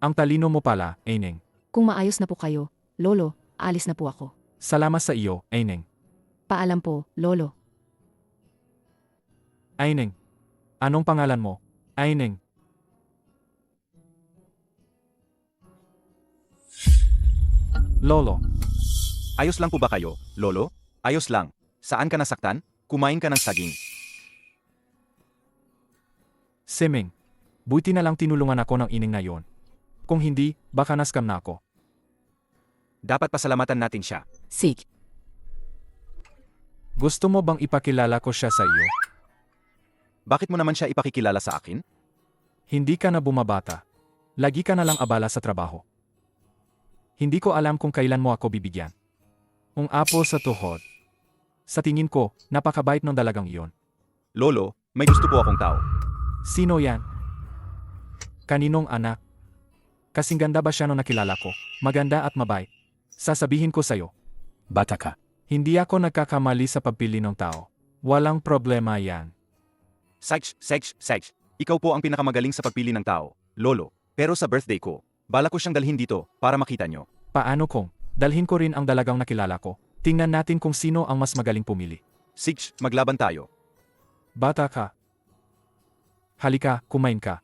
Ang talino mo pala, Aineng. Kung maayos na po kayo, Lolo, aalis na po ako. Salamat sa iyo, Aineng. Paalam po, Lolo. Aineng. Anong pangalan mo? Aineng. Lolo. Ayos lang po ba kayo, Lolo? Ayos lang. Saan ka nasaktan? Kumain ka ng saging. Siming, buti na lang tinulungan ako ng ining na yon. Kung hindi, baka naskam na ako. Dapat pasalamatan natin siya. Sig. Gusto mo bang ipakilala ko siya sa iyo? Bakit mo naman siya ipakikilala sa akin? Hindi ka na bumabata. Lagi ka na lang abala sa trabaho. Hindi ko alam kung kailan mo ako bibigyan. Ang apo sa tuhod. Sa tingin ko, napakabait ng dalagang iyon. Lolo, may gusto po akong tao. Sino yan? Kaninong anak? Kasing ganda ba siya nung nakilala ko? Maganda at mabait. Sasabihin ko sa'yo, Bata ka. hindi ako nagkakamali sa pagpili ng tao. Walang problema yan. Sex. Ikaw po ang pinakamagaling sa pagpili ng tao, Lolo. Pero sa birthday ko, bala ko siyang dalhin dito para makita nyo. Paano kung dalhin ko rin ang dalagang nakilala ko? Tingnan natin kung sino ang mas magaling pumili. Sig, maglaban tayo. Bata ka. Halika, kumain ka.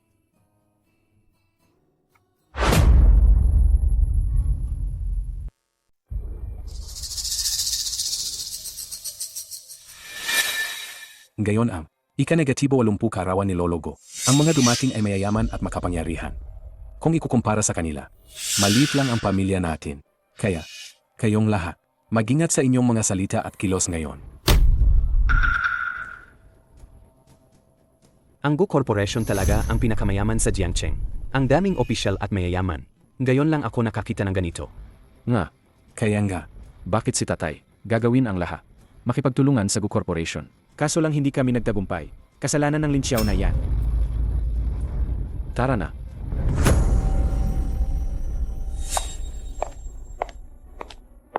Gayon ang ika-negatibo 80 kaarawan ni Lolo Go. Ang mga dumating ay mayayaman at makapangyarihan. Kung ikukumpara sa kanila, maliit lang ang pamilya natin. Kaya, kayong lahat, mag-ingat sa inyong mga salita at kilos ngayon. Ang Gu Corporation talaga ang pinakamayaman sa Jiangcheng. Ang daming opisyal at mayayaman. Gayon lang ako nakakita ng ganito. Nga, Kaya nga, bakit si tatay? Gagawin ang lahat. Makipagtulungan sa Gu Corporation. Kaso lang hindi kami nagtagumpay. Kasalanan ng Lin Xiao na yan. Tara na.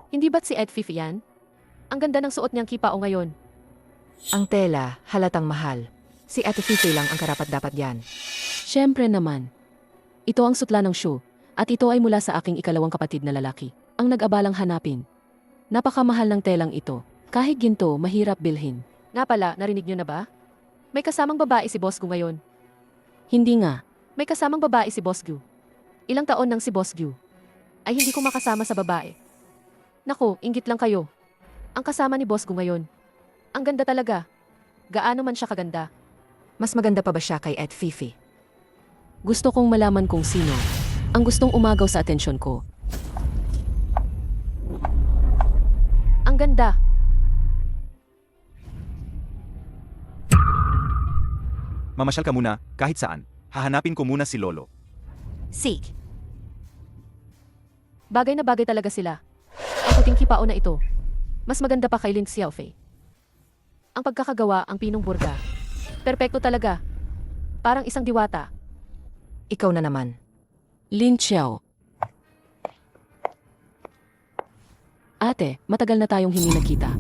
Hindi ba't si Ed Fifi yan? Ang ganda ng suot niyang kipao ngayon. Ang tela, halatang mahal. Si Ate Fifi lang ang karapat-dapat yan. Siyempre naman. Ito ang sutla ng shoe, at ito ay mula sa aking ikalawang kapatid na lalaki, ang nag-abalang hanapin. Napakamahal ng telang ito. Kahit ginto, mahirap bilhin. Nga pala, narinig niyo na ba? May kasamang babae si Boss Gu ngayon. Hindi nga. May kasamang babae si Boss Gu. Ilang taon nang si Boss Gu ay hindi ko makasama sa babae. Naku, inggit lang kayo. Ang kasama ni Boss Gu ngayon. Ang ganda talaga. Gaano man siya kaganda. Mas maganda pa ba siya kay Ate Fifi? Gusto kong malaman kung sino ang gustong umagaw sa atensyon ko. Ang ganda. Mamasyal ka muna, kahit saan. Hahanapin ko muna si Lolo. Sig. Bagay na bagay talaga sila. Ang puting kipao na ito. Mas maganda pa kay Lin Xiaofei. Ang pagkakagawa, ang pinong burga. Perpekto talaga. Parang isang diwata. Ikaw na naman. Lin Xiao. Ate, matagal na tayong hindi nagkita.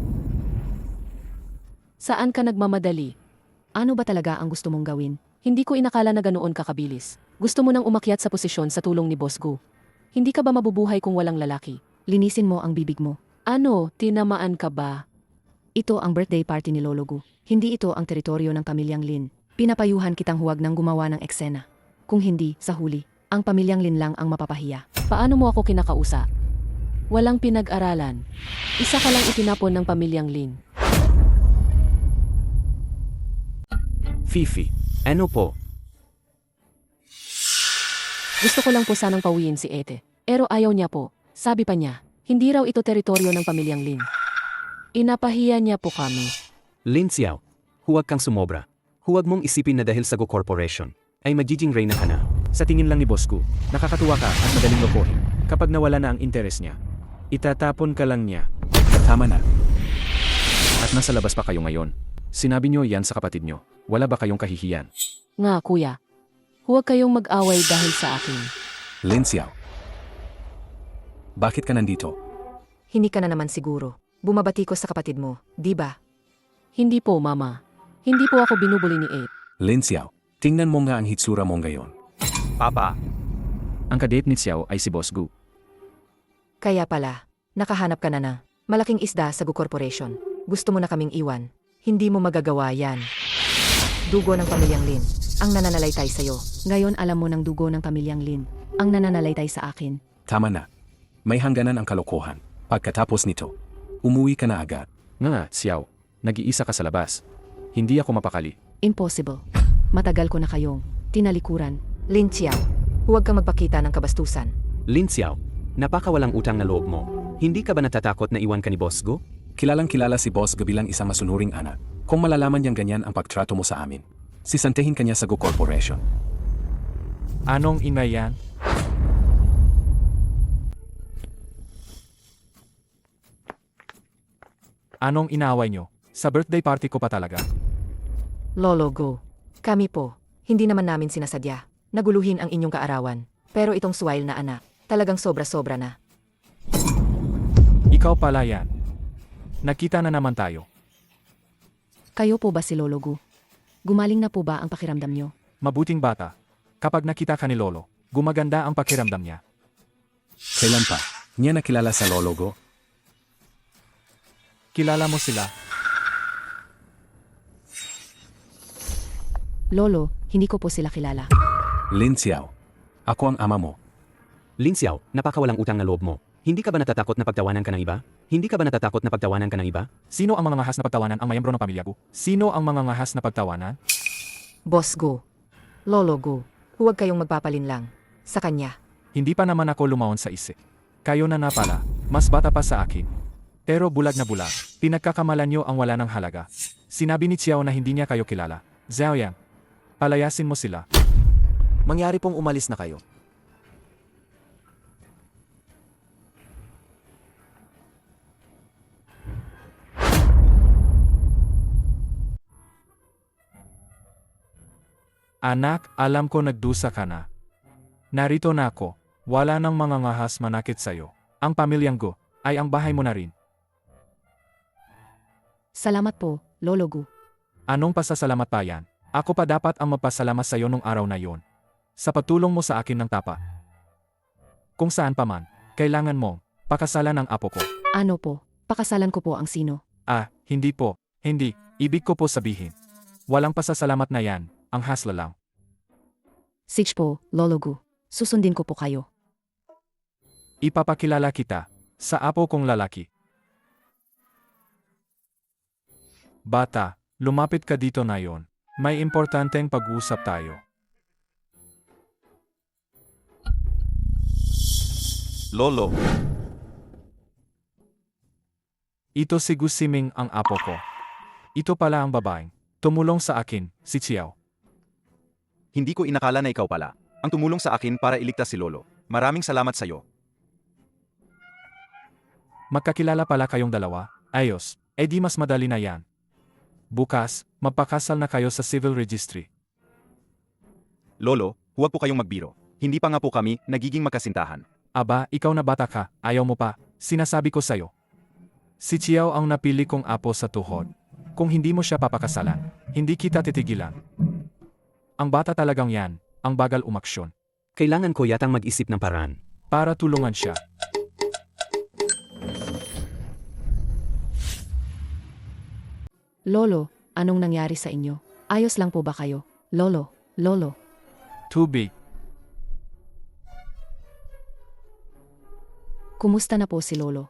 Saan ka nagmamadali? Ano ba talaga ang gusto mong gawin? Hindi ko inakala na ganoon kakabilis. Gusto mo nang umakyat sa posisyon sa tulong ni Boss Gu. Hindi ka ba mabubuhay kung walang lalaki? Linisin mo ang bibig mo. Ano, tinamaan ka ba? Ito ang birthday party ni Lolo Gu. Hindi ito ang teritoryo ng pamilyang Lin. Pinapayuhan kitang huwag nang gumawa ng eksena. Kung hindi, sa huli, ang pamilyang Lin lang ang mapapahiya. Paano mo ako kinakausa? Walang pinag-aralan. Isa ka lang itinapon ng pamilyang Lin. Fifi. Ano po? Gusto ko lang po sanang pauwiin si Ete. Pero ayaw niya po. Sabi pa niya, hindi raw ito teritoryo ng pamilyang Lin. Inapahiya niya po kami. Lin Xiao, huwag kang sumobra. Huwag mong isipin na dahil sa Gu Corporation ay magiging reyna ka na. Sa tingin lang ni Boss Gu, nakakatuwa ka at madaling lokohin. Kapag nawala na ang interes niya, itatapon ka lang niya. Tama na. At nasa labas pa kayo ngayon. Sinabi niyo yan sa kapatid niyo. Wala ba kayong kahihiyan? Nga kuya, huwag kayong mag-away dahil sa akin. Lin Xiao. Bakit ka nandito? Hindi ka na naman siguro. Bumabati ko sa kapatid mo, di ba? Hindi po, Mama. Hindi po ako binubuli ni Ed. Lin Xiao, tingnan mo nga ang hitsura mo ngayon. Papa, Ang kadate ni Xiao ay si Boss Gu. Kaya pala, nakahanap ka na malaking isda sa Gu Corporation. Gusto mo na kaming iwan. Hindi mo magagawa yan. Dugo ng pamilyang Lin, ang nananalaytay sa'yo. Ngayon alam mo ng dugo ng pamilyang Lin. Ang nananalaytay sa akin. Tama na. May hangganan ang kalokohan. Pagkatapos nito, umuwi ka na agad. Nga, Xiao. Nag-iisa ka sa labas. Hindi ako mapakali. Impossible. Matagal ko na kayong tinalikuran. Lin Xiao, huwag kang magpakita ng kabastusan. Lin Xiao, napakawalang utang na loob mo. Hindi ka ba natatakot na iwan ka ni Boss Go? Kilalang kilala si Boss Go bilang isang masunuring anak. Kung malalaman niyang ganyan ang pagtrato mo sa amin, sisantehin ka niya sa Go Corporation. Anong ina yan? Anong inaaway nyo? Sa birthday party ko pa talaga. Lolo Go, kami po, hindi naman namin sinasadya. Naguluhin ang inyong kaarawan. Pero itong swile na anak, talagang sobra-sobra na. Ikaw pala yan. Nakita na naman tayo. Kayo po ba si Lolo Gu? Gumaling na po ba ang pakiramdam nyo? Mabuting bata. Kapag nakita ka ni Lolo, gumaganda ang pakiramdam niya. Kailan pa? Niya nakilala sa Lolo Go? Kilala mo sila. Lolo, hindi ko po sila kilala. Lin Xiao, ako ang ama mo. Lin Xiao, napakawalang utang na loob mo. Hindi ka ba natatakot na pagtawanan ka ng iba? Hindi ka ba natatakot na pagtawanan ka ng iba? Sino ang mga ngahas na pagtawanan ang mayembro ng pamilya ko? Sino ang mga ngahas na pagtawanan? Boss Go, Lolo Go, huwag kayong magpapalinlang. Sa kanya. Hindi pa naman ako lumaon sa isip. Kayo na pala, mas bata pa sa akin. Pero bulag na bulag, pinagkakamalan nyo ang wala ng halaga. Sinabi ni Xiao na hindi niya kayo kilala. Xiaoyang, palayasin mo sila. Mangyari pong umalis na kayo. Anak, alam ko nagdusa ka na. Narito na ako, wala nang mga ngahas manakit sa'yo. Ang pamilyang Go ay ang bahay mo na rin. Salamat po, Lolo Gu. Anong pasasalamat pa yan? Ako pa dapat ang magpasalamat sa'yo nung araw na yon. Sa pagtulong mo sa akin ng tapa. Kung saan pa man, kailangan mo, pakasalan ang apo ko. Ano po? Pakasalan ko po ang sino? Ah, hindi po, hindi, ibig ko po sabihin. Walang pasasalamat na yan, ang hasla lang. Sige po, Lolo Gu. Susundin ko po kayo. Ipapakilala kita sa apo kong lalaki. Bata, lumapit ka dito na yon. May importanteng pag-uusap tayo. Lolo, Ito si Gusiming ang apo ko. Ito pala ang babaeng tumulong sa akin, si Xiao. hindi ko inakala na ikaw pala ang tumulong sa akin para iligtas si Lolo. Maraming salamat sa'yo. Magkakilala pala kayong dalawa? Ayos, di mas madali na yan. Bukas, magpakasal na kayo sa civil registry. Lolo, huwag po kayong magbiro. Hindi pa nga po kami nagiging magkasintahan. Aba, ikaw na bata ka, ayaw mo pa, sinasabi ko sa'yo. Si Xiao ang napili kong apo sa tuhod. Kung hindi mo siya papakasalan, hindi kita titigilan. Ang bata talagang yan, ang bagal umaksyon. Kailangan ko yatang mag-isip ng paraan. Para tulungan siya. Lolo, anong nangyari sa inyo? Ayos lang po ba kayo? Lolo, Lolo. Tubig. Kumusta na po si Lolo?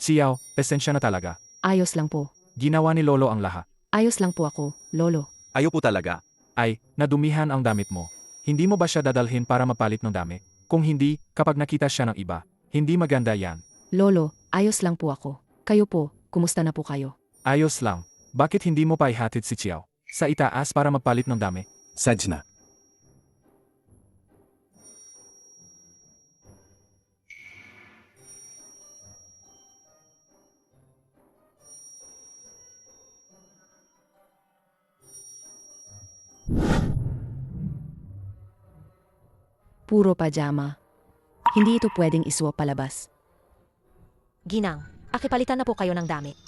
Xiao, pasensya na talaga. Ayos lang po. Ginawa ni Lolo ang lahat. Ayos lang po ako, Lolo. Ayaw po talaga. Ay, nadumihan ang damit mo. Hindi mo ba siya dadalhin para mapalit ng dami? Kung hindi, kapag nakita siya ng iba, hindi maganda yan. Lolo, ayos lang po ako. Kayo po, kumusta na po kayo? Ayos lang. Bakit hindi mo pa ihatid si Xiao sa itaas para magpalit ng dami? Sajna. Puro pajama. Hindi ito pwedeng isuot palabas. Ginang, akipalitan na po kayo ng damit.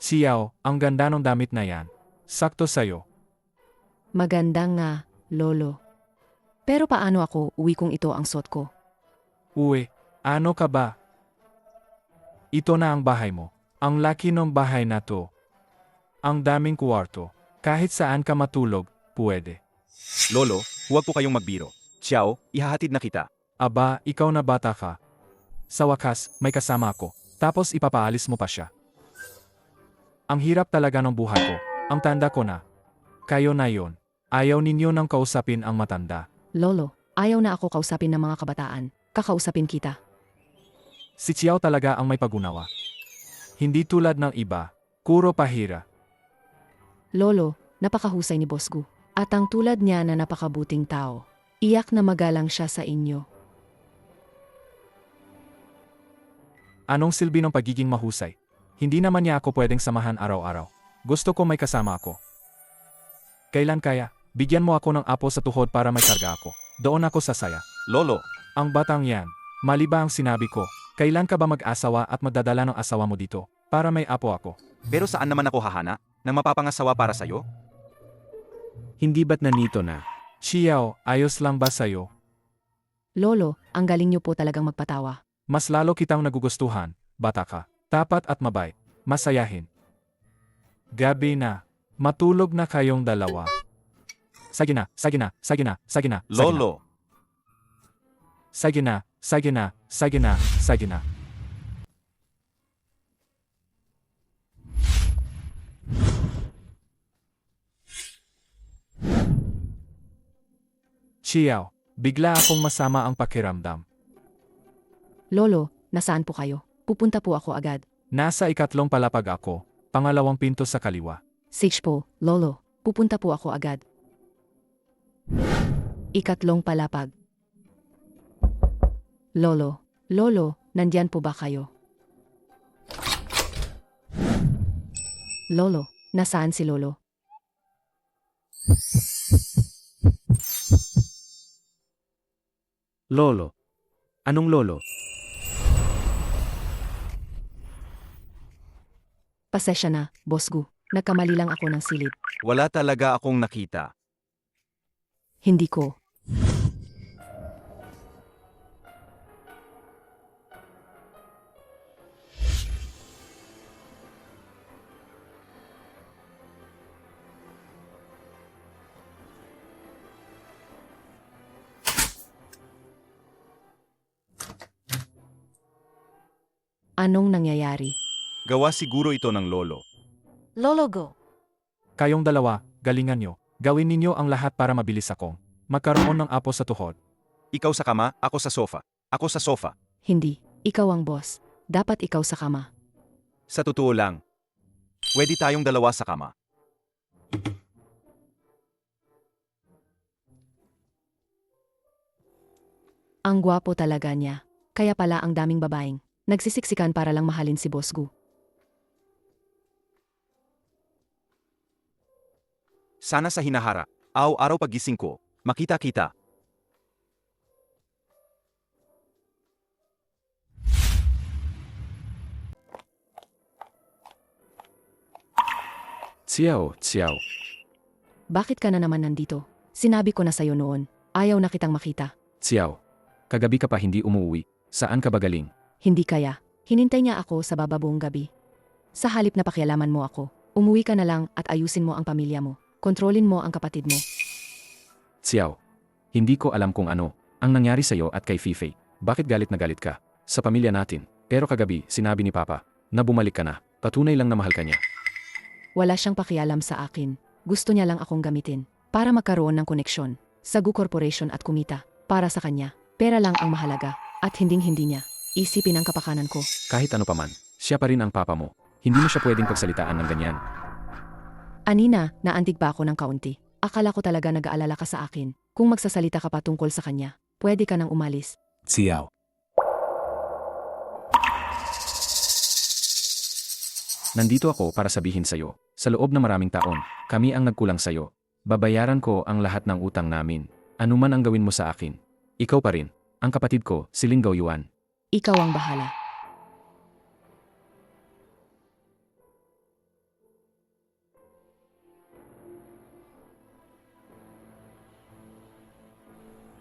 Xiao, ang ganda ng damit na yan. Sakto sa'yo. Maganda nga, Lolo. Pero paano ako uwi kung ito ang suot ko? Uwe, ano ka ba? Ito na ang bahay mo. Ang laki ng bahay na to. Ang daming kwarto. Kahit saan ka matulog, pwede. Lolo, huwag po kayong magbiro. Xiao, ihahatid na kita. Aba, ikaw na bata ka. Sa wakas, may kasama ako. Tapos ipapaalis mo pa siya. Ang hirap talaga ng buhay ko. Ang tanda ko na. Kayo na yon. Ayaw ninyo nang kausapin ang matanda. Lolo, ayaw na ako kausapin ng mga kabataan. Kakausapin kita. Si Xiao talaga ang may pagunawa. Hindi tulad ng iba, kuro pahira. Lolo, napakahusay ni Boss Gu. At ang tulad niya na napakabuting tao. Iyak na magalang siya sa inyo. Anong silbi ng pagiging mahusay? Hindi naman niya ako pwedeng samahan araw-araw. Gusto ko may kasama ako. Kailan kaya? Bigyan mo ako ng apo sa tuhod para may karga ako. Doon ako sasaya. Lolo, Ang batang yan, mali ba ang sinabi ko? Kailan ka ba mag-asawa at magdadala ng asawa mo dito? Para may apo ako. pero saan naman ako hahana? Nang mapapangasawa para sa'yo? Hindi ba't nanito na? Xiao, ayos lang ba sa'yo? Lolo, ang galing niyo po talagang magpatawa. Mas lalo kitang nagugustuhan, bata ka. Tapat at mabait. Masayahin. Gabi na. Matulog na kayong dalawa. Sige na, sige na, sige na, sige na, sige na. Lolo, Sige na, sige na, sige na, sige na. Xiao, bigla akong masama ang pakiramdam. Lolo, nasaan po kayo? Pupunta po ako agad. Nasa ikatlong palapag ako, pangalawang pinto sa kaliwa. Sage po, Lolo, pupunta po ako agad. Ikatlong palapag. Lolo, nandyan po ba kayo? Lolo, nasaan si Lolo? Lolo. Anong lolo? Pasensya na, Boss Gu. Nagkamali lang ako ng silid. wala talaga akong nakita. Hindi ko. Anong nangyayari? Gawa siguro ito ng lolo. Lolo Go. Kayong dalawa, galingan nyo. Gawin ninyo ang lahat para mabilis akong magkaroon ng apo sa tuhod. Ikaw sa kama, ako sa sofa. Ako sa sofa. Hindi. Ikaw ang boss. Dapat ikaw sa kama. Sa totoo lang, pwede tayong dalawa sa kama. Ang gwapo talaga niya. Kaya pala ang daming babaeng nagsisiksikan para lang mahalin si Boss Gu. Sana sa hinahara, araw-araw pagising ko, makita-kita. Xiao. Bakit ka na naman nandito? Sinabi ko na sa'yo noon. Ayaw na kitang makita. Xiao. Kagabi ka pa hindi umuwi. Saan ka ba galing? Hindi kaya. Hinintay niya ako sa baba buong gabi. Sa halip na pakialaman mo ako, umuwi ka na lang at ayusin mo ang pamilya mo. Kontrolin mo ang kapatid mo. Xiao. Hindi ko alam kung ano ang nangyari sa'yo at kay Fifei. Bakit galit na galit ka? Sa pamilya natin. Pero kagabi, sinabi ni Papa na bumalik ka na. Patunay lang na mahal ka niya. Wala siyang pakialam sa akin. Gusto niya lang akong gamitin para magkaroon ng koneksyon sa Gu Corporation at kumita para sa kanya. Pera lang ang mahalaga at hinding-hindi niya isipin ang kapakanan ko. Kahit ano paman, siya pa rin ang papa mo. Hindi mo siya pwedeng pagsalitaan ng ganyan. Anina, naantig pa ako ng kaunti. Akala ko talaga nag-aalala ka sa akin. Kung magsasalita ka pa tungkol sa kanya, pwede ka nang umalis. Xiao. Nandito ako para sabihin sa'yo, sa loob ng maraming taon, kami ang nagkulang sa'yo. Babayaran ko ang lahat ng utang namin. Ano man ang gawin mo sa akin. Ikaw pa rin, ang kapatid ko, si Ling Gaoyuan. Ikaw ang bahala.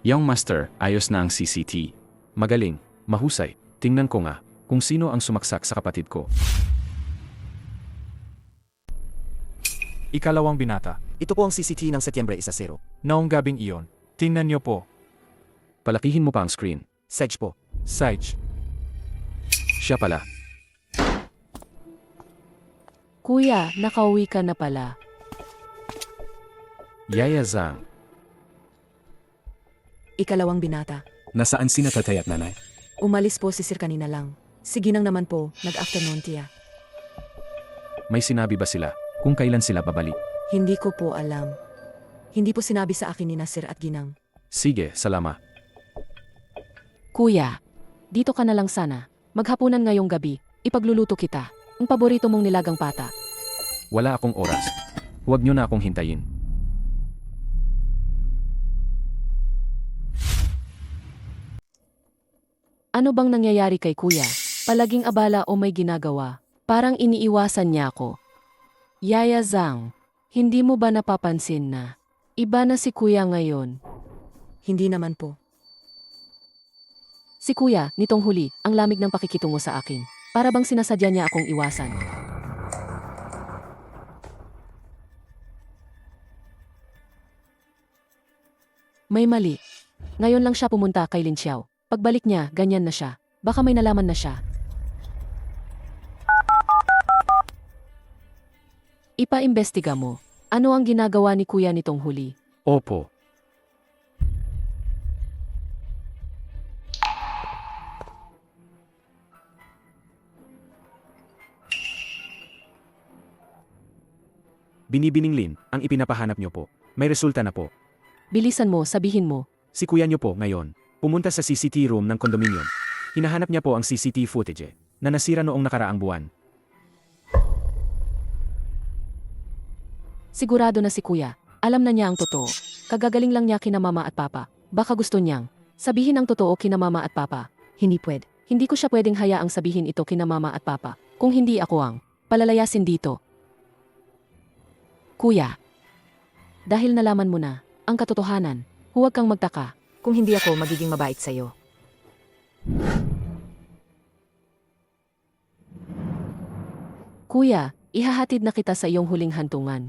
Young Master, ayos na ang CCT. Magaling, mahusay. Tingnan ko nga kung sino ang sumaksak sa kapatid ko. Ikalawang binata. Ito po ang CCTV ng Setyembre 10. Noong gabing iyon. Tingnan niyo po. Palakihin mo pa ang screen. Sedge po. Sage. Siya pala. Kuya, nakauwi ka na pala. Yaya Zhang. Ikalawang binata. Nasaan si tatay at nanay? Umalis po si Sir kanina lang. Si Ginang naman po, nag-afternoon tea. May sinabi ba sila? Kung kailan sila babalik. Hindi ko po alam. Hindi po sinabi sa akin ni Nasir at Ginang. Sige, salamat. Kuya, dito ka na lang sana. Maghapunan ngayong gabi. Ipagluluto kita. Ang paborito mong nilagang pata. Wala akong oras. Huwag niyo na akong hintayin. Ano bang nangyayari kay kuya? Palaging abala o may ginagawa? Parang iniiwasan niya ako. Yaya Zhang, hindi mo ba napapansin na iba na si kuya ngayon? Hindi naman po. Si kuya, nitong huli, ang lamig ng pakikitungo sa akin. Para bang sinasadya niya akong iwasan. May mali. Ngayon lang siya pumunta kay Lin Xiao. Pagbalik niya, ganyan na siya. Baka may nalaman na siya. Ipaimbestiga mo. Ano ang ginagawa ni kuya nitong huli? Opo. Binibining Lin, ang ipinapahanap niyo po. May resulta na po. Bilisan mo, sabihin mo. Si kuya niyo po ngayon. Pumunta sa CCTV room ng condominium. Hinahanap niya po ang CCTV footage na nasira noong nakaraang buwan. Sigurado na si kuya. Alam na niya ang totoo. Kagagaling lang niya kina mama at papa. Baka gusto niyang sabihin ang totoo kina mama at papa. Hindi pwede. Hindi ko siya pwedeng hayaang sabihin ito kina mama at papa. Kung hindi ako ang palalayasin dito. Kuya, dahil nalaman mo na ang katotohanan, huwag kang magtaka. Kung hindi ako magiging mabait sa'yo. Kuya, ihahatid na kita sa iyong huling hantungan.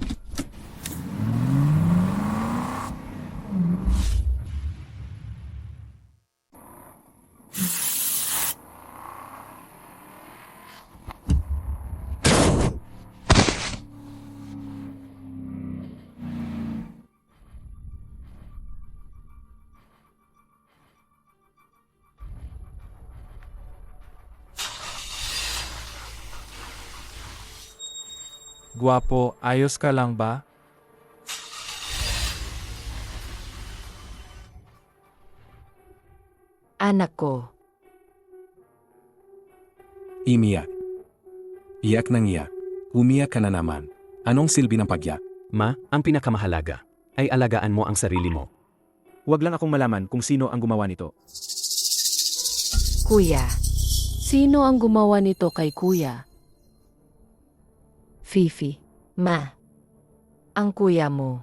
Guwapo, ayos ka lang ba? Anak ko, Imiyak. Iyak ng iyak. Umiyak ka na naman. Anong silbi ng pagyak? Ma, ang pinakamahalaga ay alagaan mo ang sarili mo. Huwag lang akong malaman kung sino ang gumawa nito. kuya, Sino ang gumawa nito kay kuya? Fifi, ma. Ang kuya mo.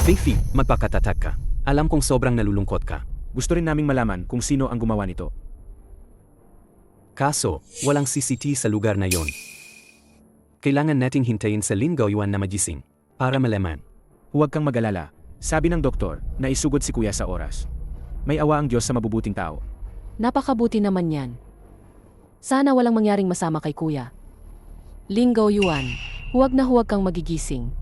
Fifi, magpakatatag ka. Alam kong sobrang nalulungkot ka. Gusto rin naming malaman kung sino ang gumawa nito. Kaso, walang CCTV sa lugar na yon. Kailangan nating hintayin sa linggo yuan na magising para malaman. Huwag kang mag-alala. Sabi ng doktor na isugod si kuya sa oras. May awa ang Diyos sa mabubuting tao. Napakabuti naman yan. Sana walang mangyaring masama kay kuya. Linggo Yuan, huwag na huwag kang magigising.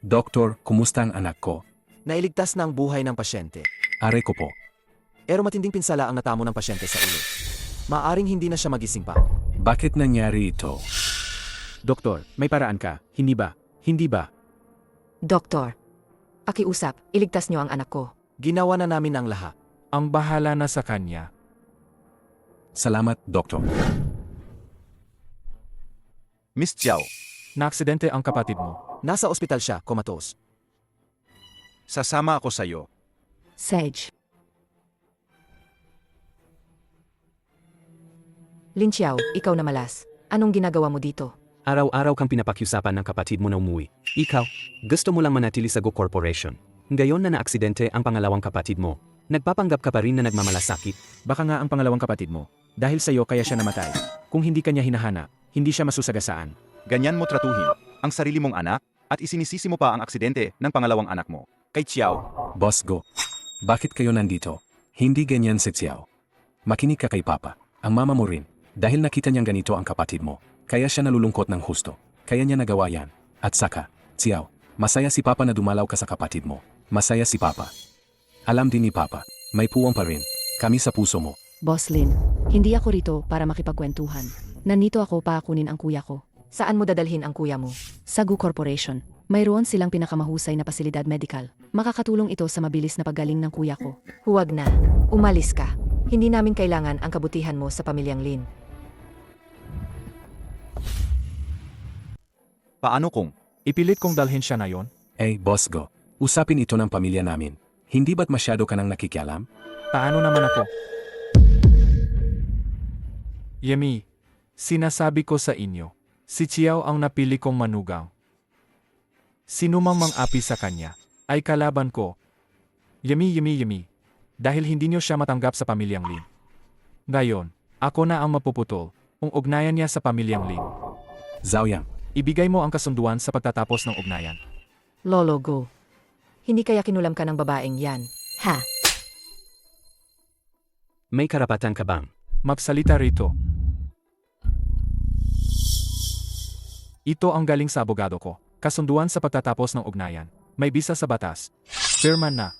Doktor, kumusta ang anak ko? Nailigtas na ang buhay ng pasyente. Are ko po. Pero matinding pinsala ang natamo ng pasyente sa ulo. Maaring hindi na siya magising pa. Bakit nangyari ito? Doktor, may paraan ka, hindi ba? Hindi ba? Doktor, pakiusap, iligtas niyo ang anak ko. Ginawa na namin ang lahat. Ang bahala na sa kanya. Salamat, Doktor. Miss Xiao, Naaksidente ang kapatid mo. Nasa ospital siya, comatose. sasama ako sa iyo. Sage. Lin Xiao, ikaw na malas. Anong ginagawa mo dito? Araw-araw kang pinapakiusapan ng kapatid mo na umuwi. Ikaw, gusto mo lang manatili sa Go Corporation. Ngayon na naaksidente ang pangalawang kapatid mo. Nagpapanggap ka pa rin na nagmamalasakit. Baka nga ang pangalawang kapatid mo. Dahil sa'yo kaya siya namatay. Kung hindi kanya hinahanap, hindi siya masusagasaan. Ganyan mo tratuhin ang sarili mong anak at isinisisi mo pa ang aksidente ng pangalawang anak mo. Kay Xiao, Boss Go. Bakit kayo nandito? Hindi ganyan si Xiao. Makinig ka kay Papa. Ang mama mo rin. Dahil nakita niyang ganito ang kapatid mo. Kaya siya nalulungkot ng husto. Kaya niya nagawa yan. At saka, Xiao, masaya si Papa na dumalaw ka sa kapatid mo. Masaya si Papa. Alam din ni Papa, may puwang pa rin. Kami sa puso mo. Boss Lin, hindi ako rito para makipagkwentuhan. Nandito ako para kunin ang kuya ko. Saan mo dadalhin ang kuya mo? Sa Gu Corporation, mayroon silang pinakamahusay na pasilidad medikal. Makakatulong ito sa mabilis na paggaling ng kuya ko. Huwag na. Umalis ka. Hindi namin kailangan ang kabutihan mo sa pamilyang Lin. paano kung Ipilit kong dalhin siya na yon? Boss Go. Usapin ito ng pamilya namin. Hindi ba't masyado ka nang nakikialam? Paano naman ako? Yemi, sinasabi ko sa inyo, si Xiao ang napili kong manugang. Sinumang mang-api sa kanya, ay kalaban ko. Yemi. Dahil hindi niyo siya matanggap sa pamilyang Lin. Ngayon, ako na ang mapuputol, kung ugnayan niya sa pamilyang Lin. Zhao Yang. Ibigay mo ang kasunduan sa pagtatapos ng ugnayan. Lolo Go. Hindi kaya kinulam ka ng babaeng yan? Ha? May karapatan ka bang? Magsalita rito. Ito ang galing sa abogado ko. Kasunduan sa pagtatapos ng ugnayan. May bisa sa batas. Pirma na.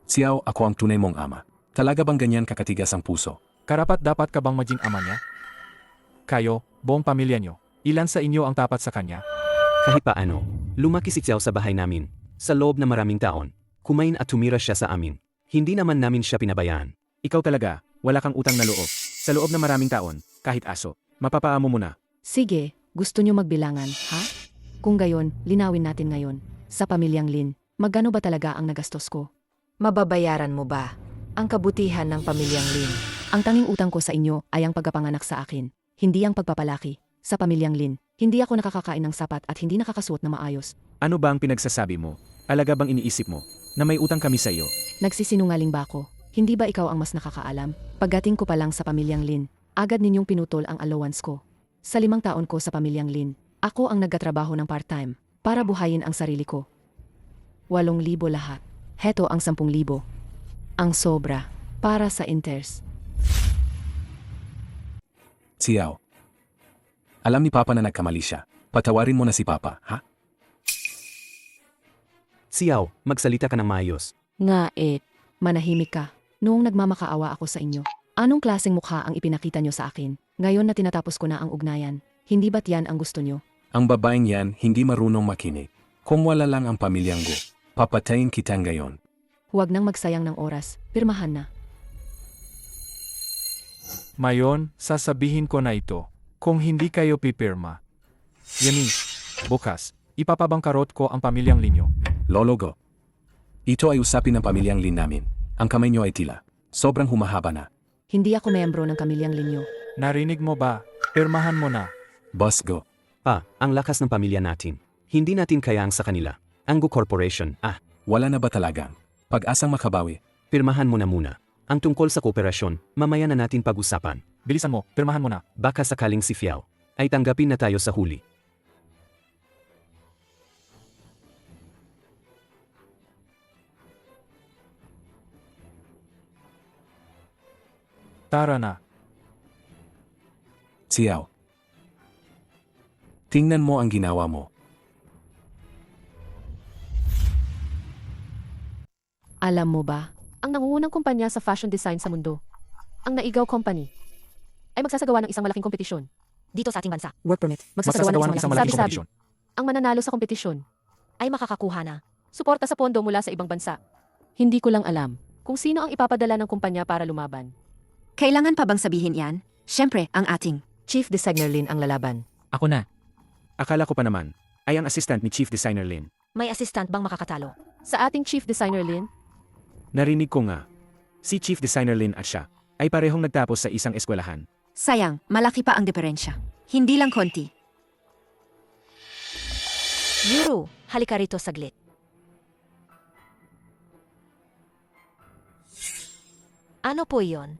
Xiao, ako ang tunay mong ama. Talaga bang ganyan kakatigas ang puso? Karapat dapat ka bang maging ama niya? Kayo, buong pamilya niyo, ilan sa inyo ang tapat sa kanya? Kahit paano, lumaki si Xiao sa bahay namin. Sa loob na maraming taon, kumain at tumira siya sa amin. Hindi naman namin siya pinabayaan. Ikaw talaga, wala kang utang na loob. Sa loob na maraming taon, kahit aso, mapapaamo mo na. Sige, gusto nyo magbilangan, ha? Kung gayon, linawin natin ngayon. Sa pamilyang Lin, magkano ba talaga ang nagastos ko? Mababayaran mo ba ang kabutihan ng pamilyang Lin? Ang tanging utang ko sa inyo ay ang pagkapanganak sa akin, hindi ang pagpapalaki. Sa pamilyang Lin, hindi ako nakakakain ng sapat at hindi nakakasuot na maayos. Ano ba ang pinagsasabi mo? Alaga bang iniisip mo na may utang kami sa iyo? Nagsisinungaling ba ako? Hindi ba ikaw ang mas nakakaalam? Pagdating ko pa lang sa pamilyang Lin, agad ninyong pinutol ang allowance ko. Sa 5 taon ko sa pamilyang Lin, ako ang nagkatrabaho ng part-time para buhayin ang sarili ko. 8,000 lahat. Heto ang 10,000. Ang sobra para sa inters. Xiao. Alam ni Papa na nagkamali siya. Patawarin mo na si Papa, ha? Xiao, magsalita ka ng maayos. Manahimik ka. Noong nagmamakaawa ako sa inyo, anong klaseng mukha ang ipinakita nyo sa akin? Ngayon na tinatapos ko na ang ugnayan, hindi ba't yan ang gusto nyo? Ang babaeng yan hindi marunong makinig. Kung wala lang ang pamilyang Go, papatayin kita ngayon. Huwag nang magsayang ng oras, pirmahan na. Mayon, sasabihin ko na ito. Kung hindi kayo pipirma. Yemi, bukas, ipapabangkarot ko ang pamilyang Linyo. Lolo Go. Ito ay usapin ng pamilyang Lin namin. Ang kamay niyo ay tila. Sobrang humahaba na. Hindi ako membro ng pamilyang Linyo. Narinig mo ba? Pirmahan mo na. Boss Go. Ang lakas ng pamilya natin. Hindi natin kayang sa kanila. Ang Gu Corporation, Wala na ba talagang pag-asang makabawi? pirmahan mo na muna. Ang tungkol sa kooperasyon, mamaya na natin pag-usapan. Bilisan mo, pirmahan mo na. Baka sakaling si Fiao ay tanggapin na tayo sa huli. Tara na. Xiao. Tingnan mo ang ginawa mo. Alam mo ba, Ang nangungunang kumpanya sa fashion design sa mundo, ang Naigaw Company, ay magsasagawa ng isang malaking kompetisyon. Dito sa ating bansa, Work permit. Magsasagawa ng isang malaking Sabi-sabi. kompetisyon. Ang mananalo sa kompetisyon, ay makakakuha na. suporta sa pondo mula sa ibang bansa. Hindi ko lang alam kung sino ang ipapadala ng kumpanya para lumaban. Kailangan pa bang sabihin yan? Siyempre, ang ating Chief Designer Lin ang lalaban. Ako na. Akala ko pa naman, ay ang assistant ni Chief Designer Lin. May assistant bang makakatalo? Sa ating Chief Designer Lin, Narinig ko nga, si Chief Designer Lin at siya, ay parehong nagtapos sa isang eskwelahan. sayang, malaki pa ang diferensya. Hindi lang konti. Yuru, halika rito saglit. Ano po iyon?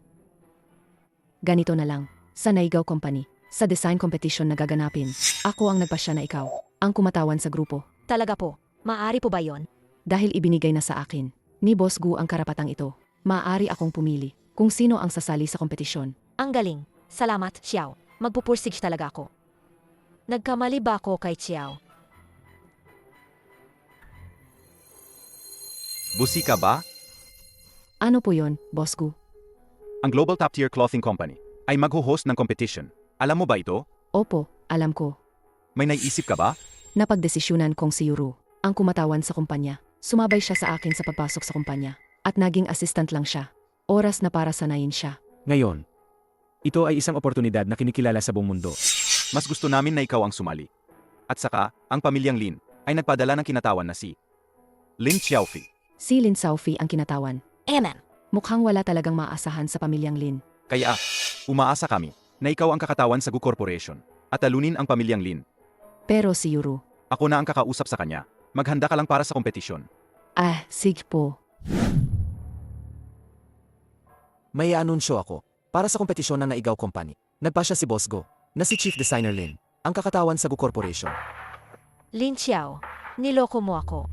Ganito na lang. Sa Naigaw Company, sa design competition na gaganapin, ako ang nagpasya na ikaw, ang kumatawan sa grupo. Talaga po, maaari po ba yon? Dahil ibinigay na sa akin, ni Boss Gu ang karapatang ito, maaari akong pumili kung sino ang sasali sa kompetisyon. Ang galing. Salamat, Xiao. Magpupursige talaga ako. Nagkamali ba ako kay Xiao? Busi ka ba? Ano po yon, Boss Gu? Ang Global Top Tier Clothing Company ay magho-host ng competition. Alam mo ba ito? Opo, alam ko. May naiisip ka ba? Napagdesisyonan kong si Yuru, ang kumatawan sa kumpanya. Sumabay siya sa akin sa pagpasok sa kumpanya. At naging assistant lang siya. Oras na para sanayin siya. Ngayon, ito ay isang oportunidad na kinikilala sa buong mundo. Mas gusto namin na ikaw ang sumali. At saka, ang pamilyang Lin ay nagpadala ng kinatawan na si Lin Xiaofi. Si Lin Xiaofi ang kinatawan. Mukhang wala talagang maasahan sa pamilyang Lin. Kaya, umaasa kami na ikaw ang kakatawan sa Gu Corporation at talunin ang pamilyang Lin. Pero si Yuru, Ako na ang kakausap sa kanya. Maghanda ka lang para sa kompetisyon. sige po. May anunsyo ako. Para sa kompetisyon ng Naigaw Company, nagpasya si Boss Go, na si Chief Designer Lin, ang kakatawan sa Gu Corporation. Lin Xiao, niloko mo ako.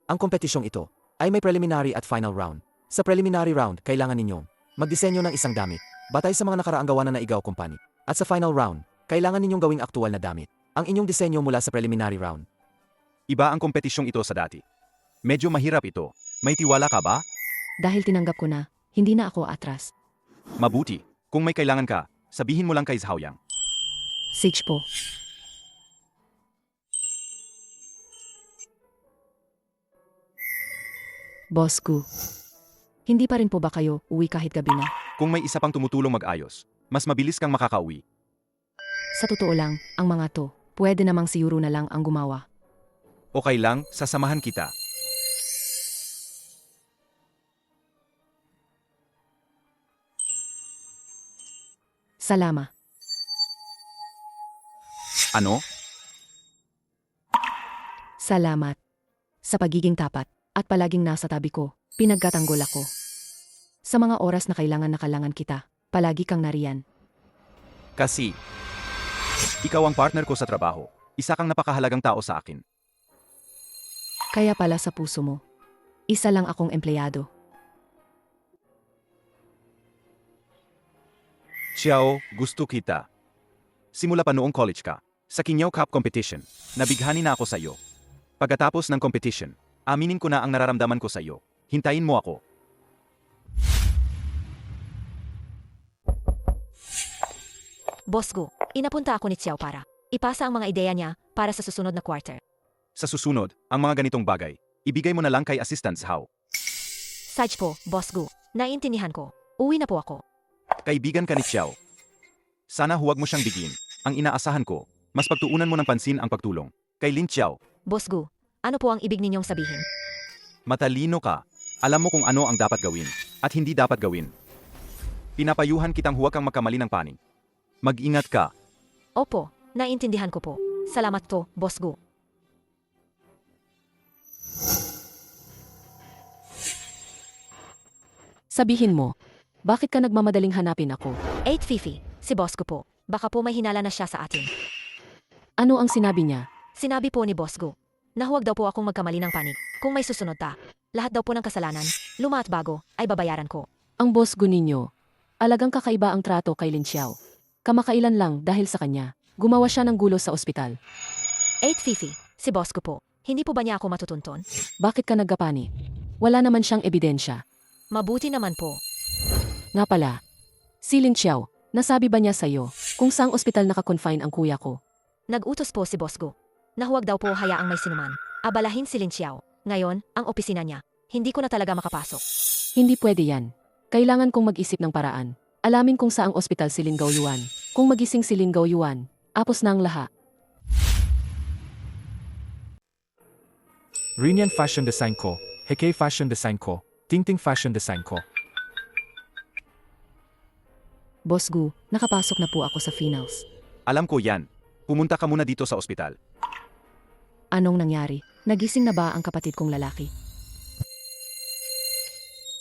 Ang kompetisyong ito ay may preliminary at final round. Sa preliminary round, kailangan ninyong magdisenyo ng isang damit, batay sa mga nakaraang gawa na Naigaw Company. At sa final round, kailangan ninyong gawing aktual na damit, ang inyong disenyo mula sa preliminary round. Iba ang kompetisyong ito sa dati. Medyo mahirap ito. May tiwala ka ba? Dahil tinanggap ko na, hindi na ako atras. Mabuti. Kung may kailangan ka, sabihin mo lang kay Zhaoyang. Sige po. Boss Gu, hindi pa rin po ba kayo uwi kahit gabi na? Kung may isa pang tumutulong mag-ayos, mas mabilis kang makakauwi. Sa totoo lang, ang mga to, pwede namang si Yuru na lang ang gumawa. Okay lang, sasamahan kita. Salama. Ano? Salamat. Sa pagiging tapat, at palaging nasa tabi ko, pinagkatanggol ako. Sa mga oras na kailangan kita, palagi kang nariyan. Kasi, ikaw ang partner ko sa trabaho. Isa kang napakahalagang tao sa akin. Kaya pala sa puso mo, isa lang akong empleyado. Xiao, gusto kita. Simula pa noong college ka, sa Qingyo Cup competition, nabighani na ako sa iyo. Pagkatapos ng competition, aminin ko na ang nararamdaman ko sa iyo. Hintayin mo ako. Boss Gu, inapunta ako ni Xiao para ipasa ang mga ideya niya para sa susunod na quarter. Sa susunod, ang mga ganitong bagay, ibigay mo na lang kay Assistant Zhao. Sage po, Boss Gu. Naiintindihan ko. Uwi na po ako. Kaibigan ka ni Xiao. Sana huwag mo siyang bigin. Ang inaasahan ko, mas pagtuunan mo ng pansin ang pagtulong. Kay Lin Xiao, Boss Gu, ano po ang ibig ninyong sabihin? matalino ka. Alam mo kung ano ang dapat gawin at hindi dapat gawin. Pinapayuhan kitang huwag kang magkamali ng panig. Mag-ingat ka. Opo, naiintindihan ko po. Salamat po, Boss Gu. Sabihin mo, bakit ka nagmamadaling hanapin ako? 8 Fifi, si Boss Gu po. Baka po may hinala na siya sa atin. Ano ang sinabi niya? Sinabi po ni Boss Gu na huwag daw po akong magkamali ng panig. Kung may susunod lahat daw po ng kasalanan, luma at bago, ay babayaran ko. Ang Boss Gu ninyo, alagang kakaiba ang trato kay Lin Xiao. Kamakailan lang dahil sa kanya, gumawa siya ng gulo sa ospital. 8 Fifi, si Boss Gu po. Hindi po ba niya ako matutunton? Bakit ka naggapani? Wala naman siyang ebidensya. Mabuti naman po. Nga pala, si Lin Xiao, nasabi ba niya sa'yo kung saang ospital nakakonfine ang kuya ko? Nag-utos po si Boss Gu na huwag daw po hayaang may sinuman. Abalahin si Lin Xiao. Ngayon, ang opisina niya. Hindi ko na talaga makapasok. Hindi pwede yan. Kailangan kong mag-isip ng paraan. Alamin kung saang ospital si Lin Gaoyuan. Kung magising si Lin Gaoyuan, apos na ang lahat. Rinyan Fashion Design Co., Hekay Fashion Design Co., Tingting Fashion Design Co. Boss Gu, nakapasok na po ako sa finals. Alam ko yan. Pumunta ka muna dito sa ospital. Anong nangyari? Nagising na ba ang kapatid kong lalaki?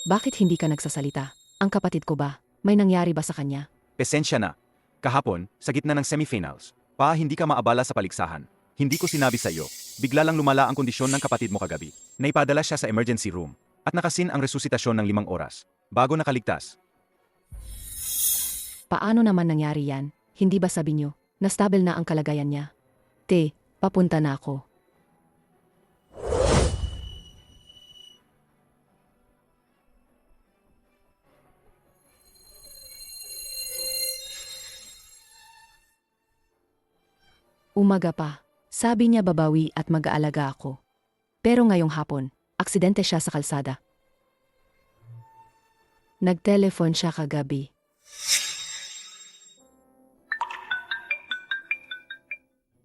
Bakit hindi ka nagsasalita? Ang kapatid ko ba? May nangyari ba sa kanya? Esensya na. Kahapon, sa gitna ng semifinals, hindi ka maabala sa paligsahan. Hindi ko sinabi sa iyo. Bigla lang lumala ang kondisyon ng kapatid mo kagabi. Naipadala siya sa emergency room. At nakasin ang resuscitasyon ng 5 oras. Bago nakaligtas. Paano naman nangyari yan? Hindi ba sabi niyo, na stable na ang kalagayan niya? Papunta na ako. Umaga pa. Sabi niya babawi at mag-aalaga ako. Pero ngayong hapon, aksidente siya sa kalsada. Nagtelefon siya kagabi.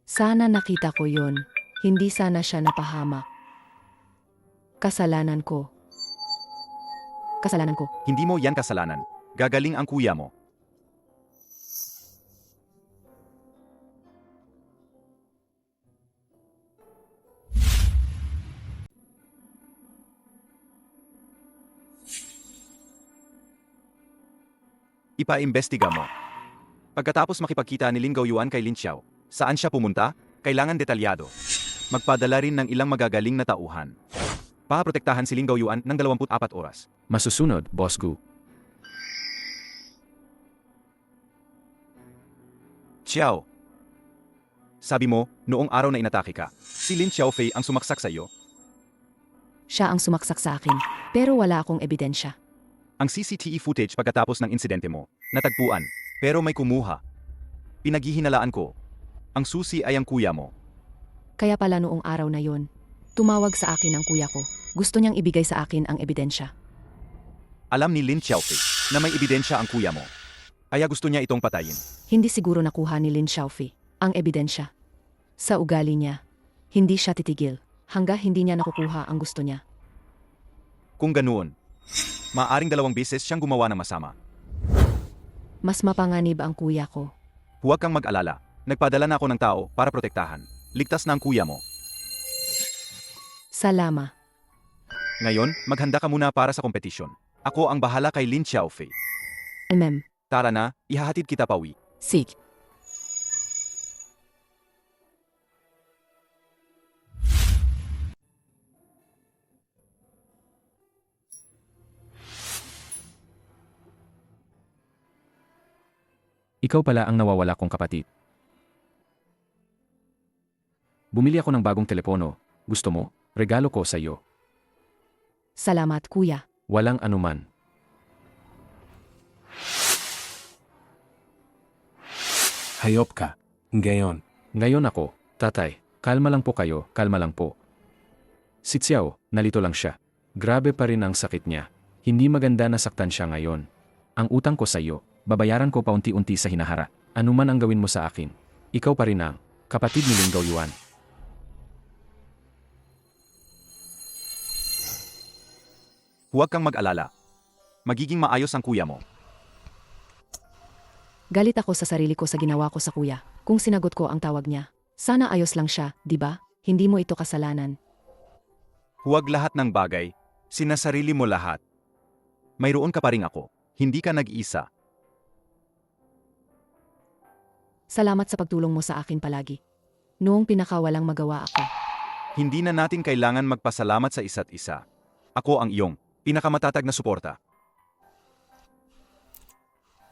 Sana nakita ko yun. Hindi sana siya napahamak. Kasalanan ko. Kasalanan ko. Hindi mo yan kasalanan. Gagaling ang kuya mo. Ipaimbestiga mo. Pagkatapos makipagkita ni Lin Gaoyuan kay Lin Xiao, saan siya pumunta? Kailangan detalyado. Magpadala rin ng ilang magagaling na tauhan. Paprotektahan si Lin Gaoyuan ng 24 oras. Masusunod, Boss Gu. Xiao. Sabi mo, noong araw na inatake ka, si Lin Xiaofei ang sumaksak sa iyo. Siya ang sumaksak sa akin, pero wala akong ebidensya. Ang CCTV footage pagkatapos ng insidente mo, natagpuan, pero may kumuha. Pinaghihinalaan ko. Ang susi ay ang kuya mo. Kaya pala noong araw na yon, tumawag sa akin ang kuya ko. Gusto niyang ibigay sa akin ang ebidensya. Alam ni Lin Xiaofei na may ebidensya ang kuya mo. Kaya gusto niya itong patayin. Hindi siguro nakuha ni Lin Xiaofei ang ebidensya. Sa ugali niya, hindi siya titigil hanggang hindi niya nakukuha ang gusto niya. Kung ganoon, maaring 2 beses siyang gumawa ng masama. Mas mapanganib ang kuya ko. Huwag kang mag-alala. Nagpadala na ako ng tao para protektahan. Ligtas na ang kuya mo. Salama. Ngayon, maghanda ka muna para sa kompetisyon. Ako ang bahala kay Lin Xiaofei. Tara na, ihahatid kita pauwi. Sig. Ikaw pala ang nawawala kong kapatid. Bumili ako ng bagong telepono. Gusto mo? Regalo ko sa iyo. Salamat, kuya. Walang anuman. Hayop ka. Ngayon ako, tatay, kalma lang po kayo, kalma lang po. Si Xiao, nalito lang siya. Grabe pa rin ang sakit niya. Hindi maganda na saktan siya ngayon. Ang utang ko sa iyo, babayaran ko paunti-unti sa hinahara. Ano man ang gawin mo sa akin, ikaw pa rin ang kapatid ni Lin Gaoyuan. Huwag kang mag-alala. Magiging maayos ang kuya mo. Galit ako sa sarili ko sa ginawa ko sa kuya. Kung sinagot ko ang tawag niya, sana ayos lang siya, di ba? Hindi mo ito kasalanan. Huwag lahat ng bagay. Sinasarili mo lahat. Mayroon ka pa rin ako. Hindi ka nag-isa. Salamat sa pagtulong mo sa akin palagi. Noong pinakawalang magawa ako. Hindi na natin kailangan magpasalamat sa isa't isa. Ako ang iyong pinakamatatag na suporta.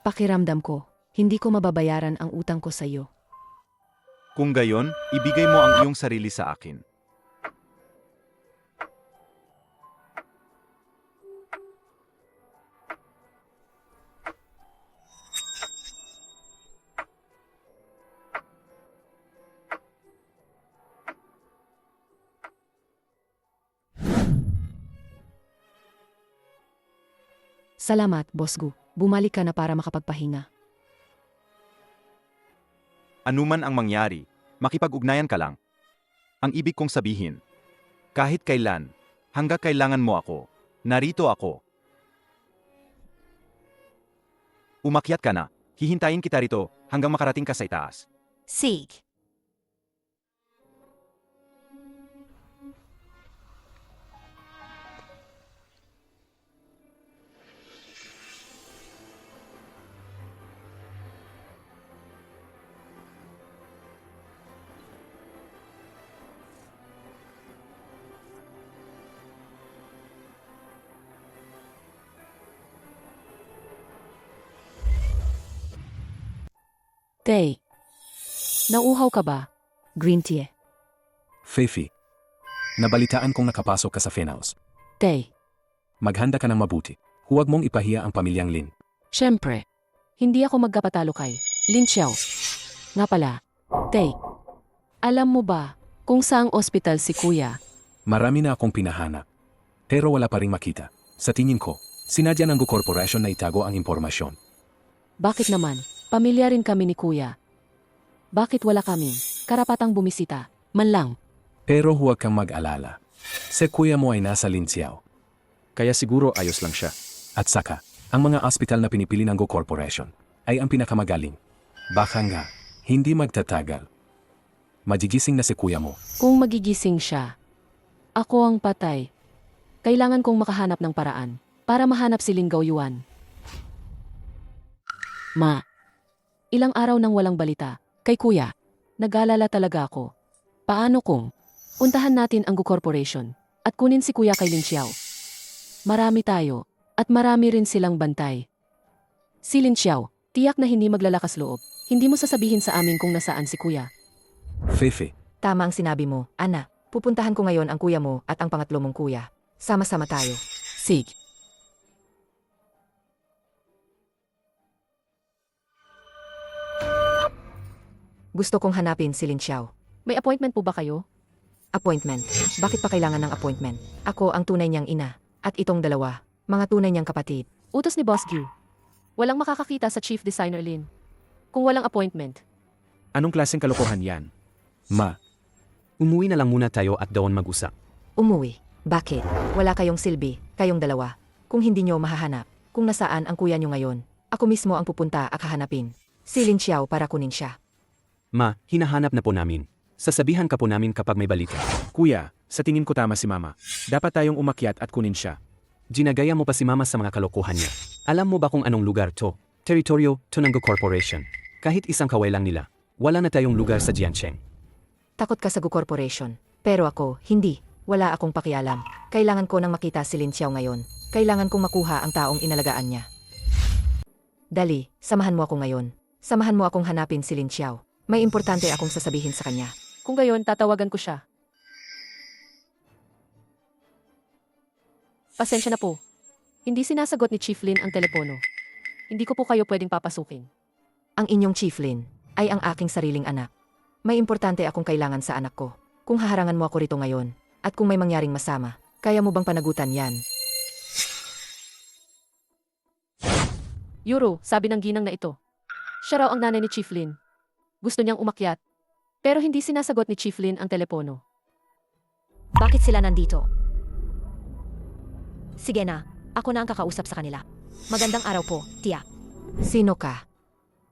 Pakiramdam ko, hindi ko mababayaran ang utang ko sa iyo. Kung gayon, ibigay mo ang iyong sarili sa akin. Salamat, Boss Gu. Bumalik ka na para makapagpahinga. Anuman ang mangyari, makipag-ugnayan ka lang. Ang ibig kong sabihin, kahit kailan, hanggang kailangan mo ako, narito ako. Umakyat ka na, hihintayin kita rito hanggang makarating ka sa itaas. Sig. Tay, nauuhaw ka ba? Green tea. Fifi, nabalitaan kong nakapasok ka sa Finhouse. Tay, Maghanda ka ng mabuti. Huwag mong ipahiya ang pamilyang Lin. syempre, hindi ako magkapatalo kay Lin Xiao. Nga pala, Tay, alam mo ba kung saang ospital si Kuya? Marami na akong pinahanap. Pero wala pa ring makita. Sa tingin ko, sinadya ng Gu Corporation na itago ang impormasyon. Bakit naman? Pamilya rin kami ni Kuya. Bakit wala kaming karapatang bumisita? Man lang. Pero huwag kang mag-alala. Si kuya mo ay nasa Lin Xiao. Kaya siguro ayos lang siya. At saka, ang mga ospital na pinipili ng Gu Corporation ay ang pinakamagaling. Baka nga, hindi magtatagal. Magigising na si kuya mo. Kung magigising siya, ako ang patay. Kailangan kong makahanap ng paraan para mahanap si Lin Gaoyuan. Ma, ilang araw nang walang balita. Kay Kuya, nag-alala talaga ako. Paano kung puntahan natin ang Gu Corporation at kunin si Kuya kay Lin Xiao? Marami tayo at marami rin silang bantay. Si Lin Xiao, tiyak na hindi maglalakas loob. Hindi mo sasabihin sa amin kung nasaan si Kuya. Fifi, Tama ang sinabi mo, Ana. Pupuntahan ko ngayon ang kuya mo at ang pangatlo mong kuya. Sama-sama tayo. Sig. Gusto kong hanapin si Lin Xiao. May appointment po ba kayo? Appointment. Bakit pa kailangan ng appointment? Ako ang tunay niyang ina. At itong dalawa, mga tunay niyang kapatid. Utos ni Boss Gu. Walang makakakita sa Chief Designer Lin. Kung walang appointment. Anong klaseng kalokohan yan? ma, Umuwi na lang muna tayo at doon mag-usap. Umuwi. Bakit? Wala kayong silbi, kayong dalawa. Kung hindi niyo mahahanap, kung nasaan ang kuya niyo ngayon, ako mismo ang pupunta at hahanapin. Si Lin Xiao para kunin siya. Ma, hinahanap na po namin. Sasabihan ka po namin kapag may balita. Kuya, sa tingin ko tama si Mama. Dapat tayong umakyat at kunin siya. Ginagaya mo pa si Mama sa mga kalokohan niya. Alam mo ba kung anong lugar to? Teritoryo to ng Gu Corporation. Kahit isang kaway lang nila, wala na tayong lugar sa Jiancheng. Takot ka sa Gu Corporation. Pero ako, hindi. Wala akong pakialam. Kailangan ko nang makita si Lin Xiao ngayon. Kailangan kong makuha ang taong inalagaan niya. Dali, samahan mo ako ngayon. Samahan mo akong hanapin si Lin Xiao. May importante akong sasabihin sa kanya. Kung gayon, tatawagan ko siya. Pasensya na po. Hindi sinasagot ni Chief Lin ang telepono. Hindi ko po kayo pwedeng papasukin. Ang inyong Chief Lin ay ang aking sariling anak. May importante akong kailangan sa anak ko. Kung haharangan mo ako rito ngayon, at kung may mangyaring masama, kaya mo bang panagutan yan? Yuro, sabi ng ginang na ito. Siya raw ang nanay ni Chief Lin. Gusto niyang umakyat. Pero hindi sinasagot ni Chief Lin ang telepono. Bakit sila nandito? Sige na, ako na ang kakausap sa kanila. Magandang araw po, tiya. Sino ka?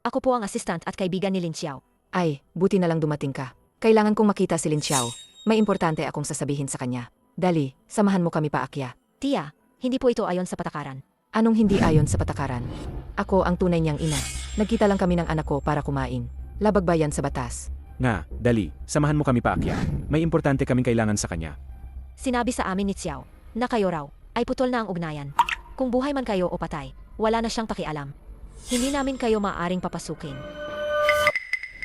Ako po ang assistant at kaibigan ni Lin Xiao. Ay, buti na lang dumating ka. Kailangan kong makita si Lin Xiao. May importante akong sasabihin sa kanya. Dali, samahan mo kami paakya. Tiya, hindi po ito ayon sa patakaran. Anong hindi ayon sa patakaran? Ako ang tunay niyang ina. Nagkita lang kami ng anak ko para kumain. Labag ba yan sa batas? Nga, dali, samahan mo kami paakyat. May importante kaming kailangan sa kanya. Sinabi sa amin ni Xiao na kayo raw ay putol na ang ugnayan. Kung buhay man kayo o patay, wala na siyang pakialam. Hindi namin kayo maaring papasukin.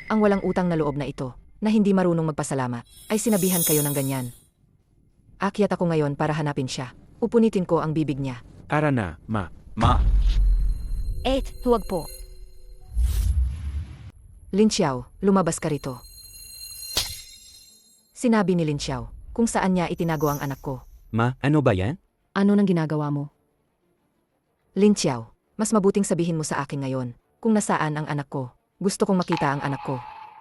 Ang walang utang na loob na ito, na hindi marunong magpasalamat, ay sinabihan kayo ng ganyan. Akyat ako ngayon para hanapin siya. Upunitin ko ang bibig niya. Ara na, Ma. Ma, Huwag po. Lin Xiao, lumabas ka rito. Sinabi ni Lin Xiao kung saan niya itinago ang anak ko. Ma, ano ba yan? Ano nang ginagawa mo? Lin Xiao, mas mabuting sabihin mo sa akin ngayon kung nasaan ang anak ko. Gusto kong makita ang anak ko.